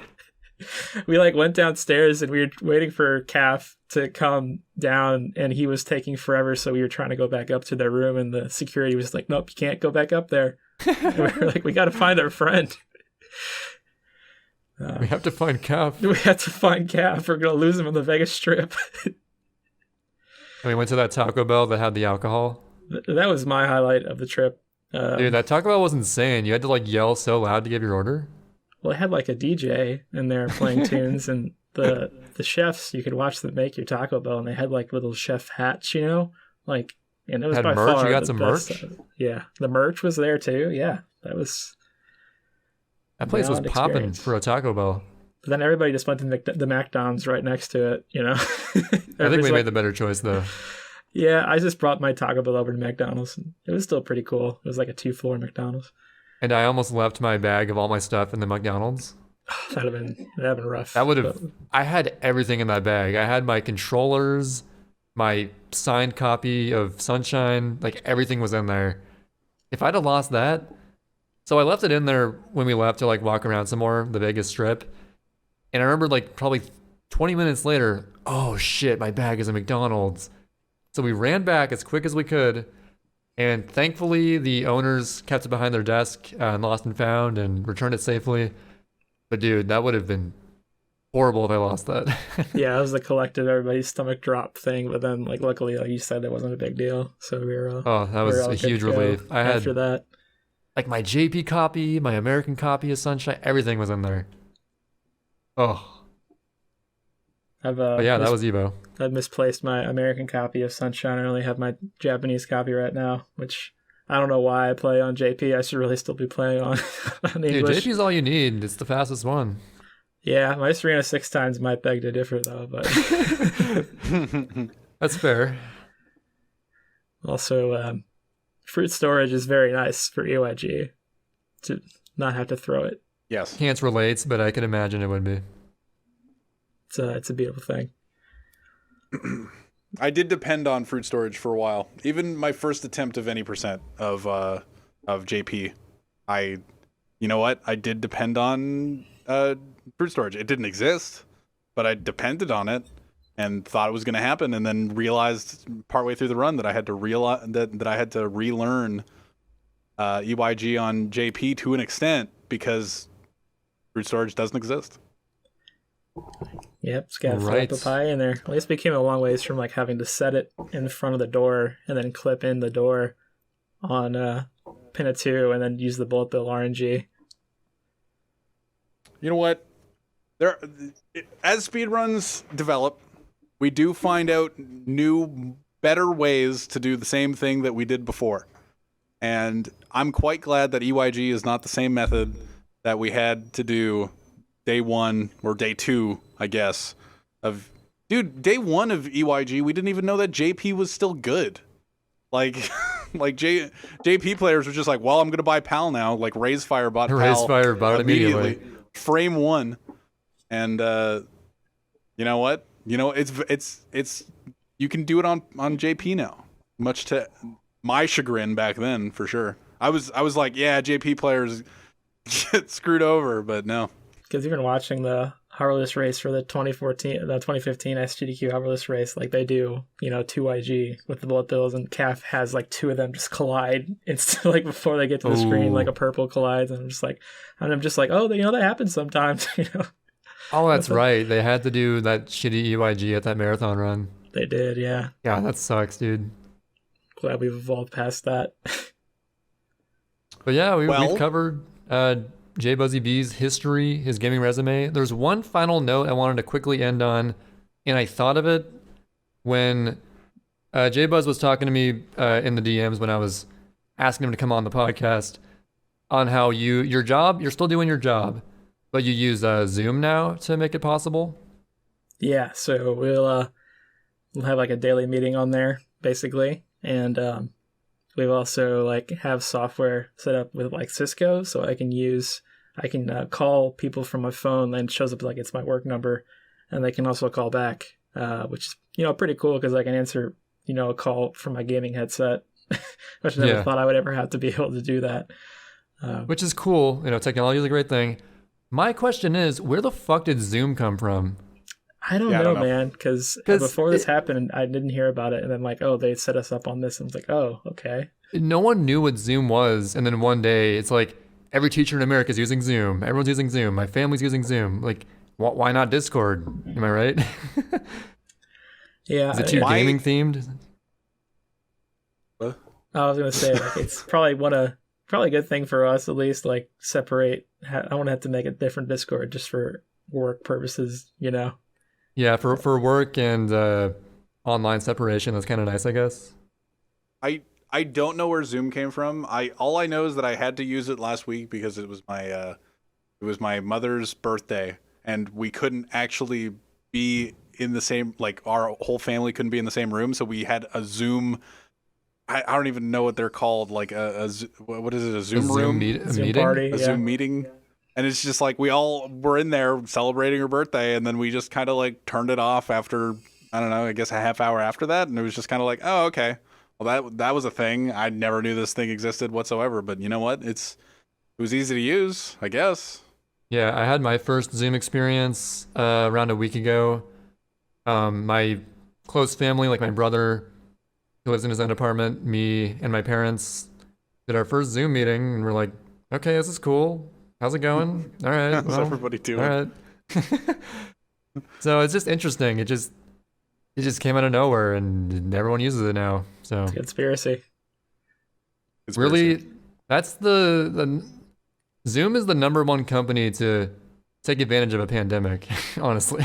We went downstairs and we were waiting for Calf to come down, and he was taking forever, so we were trying to go back up to their room, and the security was like, "Nope, you can't go back up there." And we were like, "We got to find our friend. We have to find Calf. We have to find Calf. We're going to lose him on the Vegas Strip." And we went to that Taco Bell that had the alcohol. That was my highlight of the trip. Dude, that Taco Bell was insane. You had to yell so loud to give your order. Well, it had a DJ in there playing tunes, and the chefs, you could watch them make your Taco Bell, and they had little chef hats, and it was had by merch. far You got the some best. merch. Yeah, the merch was there too. Yeah, that place was popping for a Taco Bell. But then everybody just went to the McDonald's right next to it. I think we made the better choice though. Yeah, I just brought my Taco Bell over to McDonald's, and it was still pretty cool. It was like a 2-floor McDonald's. And I almost left my bag of all my stuff in the McDonald's. That'd have been rough. I had everything in that bag. I had my controllers, my signed copy of Sunshine, everything was in there. If I'd have lost that, so I left it in there when we left to walk around some more, the Vegas Strip. And I remember probably 20 minutes later, oh shit, my bag is at McDonald's. So we ran back as quick as we could, and thankfully the owners kept it behind their desk and lost and found and returned it safely. But dude, that would have been horrible if I lost that. Yeah, it was the collective everybody's stomach drop thing, but then luckily, like you said, it wasn't a big deal. So we were that was a huge relief. I had after that my JP copy, my American copy of Sunshine, everything was in there. Oh. That was Evo. I've misplaced my American copy of Sunshine. I only have my Japanese copy right now, which I don't know why I play on JP. I should really still be playing on English. Dude, JP's all you need. It's the fastest one. Yeah, my Serena 6 times might beg to differ, though. But that's fair. Also, fruit storage is very nice for EYG to not have to throw it. Yes. Can't relate, but I can imagine it would be. It's a beautiful thing. I did depend on fruit storage for a while. Even my first attempt of any percent of JP, you know what? I did depend on fruit storage. It didn't exist, but I depended on it and thought it was going to happen, and then realized partway through the run that I had to relearn EYG on JP to an extent because fruit storage doesn't exist. Yep, it's got to flip the pie in there. At least we came a long ways from like having to set it in front of the door and then clip in the door on pin of 2 and then use the bullet bill RNG. You know what? As speedruns develop, we do find out new, better ways to do the same thing that we did before. And I'm quite glad that EYG is not the same method that we had to do day 1 or day 2, I guess. Day 1 of EYG, we didn't even know that JP was still good. Like JP players were just like, well, I'm gonna buy PAL now. Like Raisefire bought PAL. Raisefire bought it immediately. Frame 1, and you know what? You know it's you can do it on JP now. Much to my chagrin back then, for sure. I was like, yeah, JP players get screwed over, but no. Because even watching the Hoverless race for the 2015 SGDQ Hoverless race, like they do, 2IG with the bullet bills, and CAF has like 2 of them just collide instantly, like before they get to the screen, like a purple collides, and I'm just like, oh, that happens sometimes, Oh, that's right. They had to do that shitty EYG at that marathon run. They did, yeah. Yeah, that sucks, dude. Glad we've evolved past that. But yeah, we've covered JBuzzyBee's history, his gaming resume. There's one final note I wanted to quickly end on, and I thought of it when JBuzz was talking to me in the DMs when I was asking him to come on the podcast on how your job, you're still doing your job, but you use Zoom now to make it possible. Yeah, so we'll have like a daily meeting on there, basically, and we've also like have software set up with like Cisco, so I can call people from my phone, and it shows up like it's my work number, and they can also call back, which is pretty cool because I can answer a call from my gaming headset, which I never thought I would ever have to be able to do that. Which is cool. Technology is a great thing. My question is, where the fuck did Zoom come from? I don't know, man, because before this happened, I didn't hear about it, and then like, oh, they set us up on this, and I was like, oh, okay. No one knew what Zoom was, and then one day it's like every teacher in America is using Zoom. Everyone's using Zoom. My family's using Zoom. Like, why not Discord? Am I right? Yeah. Is it too gaming themed? I was gonna say like, it's probably a good thing for us, at least, like separate. I want to have to make a different Discord just for work purposes, Yeah, for work and online separation, that's kind of nice, I guess. I don't know where Zoom came from. All I know is that I had to use it last week because it was my mother's birthday, and we couldn't actually be in the same, like our whole family couldn't be in the same room, so we had a Zoom. I don't even know what they're called. Like what is it? A Zoom room? A Zoom meeting? party, a Zoom meeting. And it's just like we all were in there celebrating her birthday, and then we just kind of like turned it off after, I don't know, I guess a half hour after that, and it was just kind of like, oh, okay, well that was a thing. I never knew this thing existed whatsoever, but you know what? It was easy to use, I guess. Yeah, I had my first Zoom experience around a week ago. My close family, like my brother, who lives in his own apartment, me and my parents did our first Zoom meeting, and we're like, okay, this is cool. How's it going? All right. How's everybody doing? All right. So it's just interesting. It just came out of nowhere, and everyone uses it now. So it's conspiracy. Really, that's the Zoom is the #1 company to take advantage of a pandemic. Honestly.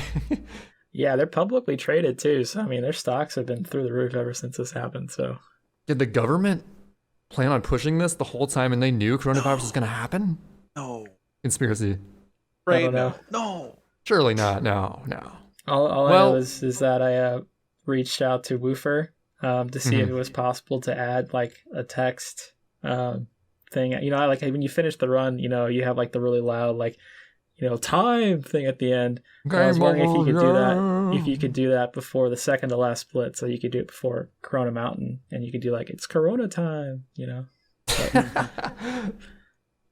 Yeah, they're publicly traded too. So I mean, their stocks have been through the roof ever since this happened. So did the government plan on pushing this the whole time, and they knew coronavirus was going to happen? No. Conspiracy. Right? I don't know. No. Surely not. No. All I know is that I reached out to Woofer to see if it was possible to add like a text thing. Like when you finish the run, you have like the really loud like time thing at the end. And I was wondering if you could do that. If you could do that before the second to last split, so you could do it before Corona Mountain, and you could do like it's Corona time. But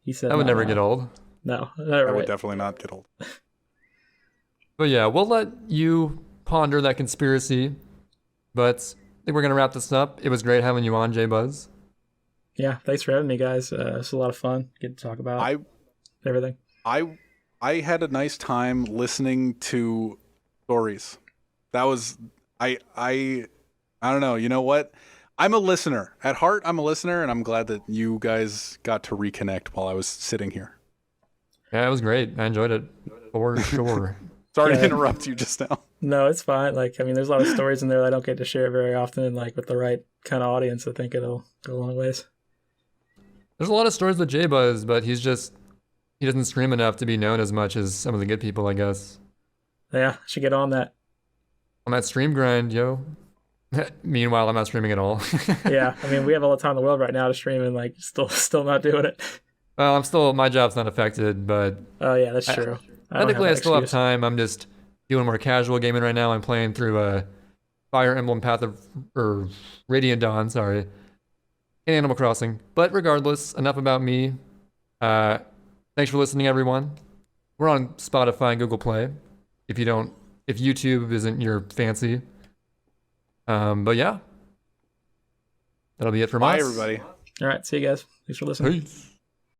he said that would never get old. No, that would definitely not get old. But yeah, we'll let you ponder that conspiracy. But I think we're gonna wrap this up. It was great having you on, JBuzz. Yeah, thanks for having me, guys. It's a lot of fun. Get to talk about everything. I had a nice time listening to stories. That was I don't know. You know what? I'm a listener. At heart, I'm a listener, and I'm glad that you guys got to reconnect while I was sitting here. Yeah, it was great. I enjoyed it for sure. Sorry to interrupt you just now. No, it's fine. There's a lot of stories in there that I don't get to share very often, and with the right kind of audience, I think it'll go a long ways. There's a lot of stories with JBuzz, but he doesn't stream enough to be known as much as some of the good people, I guess. Yeah, I should get on that. On that stream grind, yo. Meanwhile, I'm not streaming at all. Yeah, we have all the time in the world right now to stream, and still not doing it. Well, my job's not affected, but... Oh, yeah, that's true. Technically, I still have time. I'm just doing more casual gaming right now. I'm playing through Fire Emblem Radiant Dawn, sorry. In Animal Crossing. But regardless, enough about me. Thanks for listening, everyone. We're on Spotify and Google Play. If YouTube isn't your fancy. But yeah. That'll be it from us. Bye, everybody. All right, see you guys. Thanks for listening. Peace.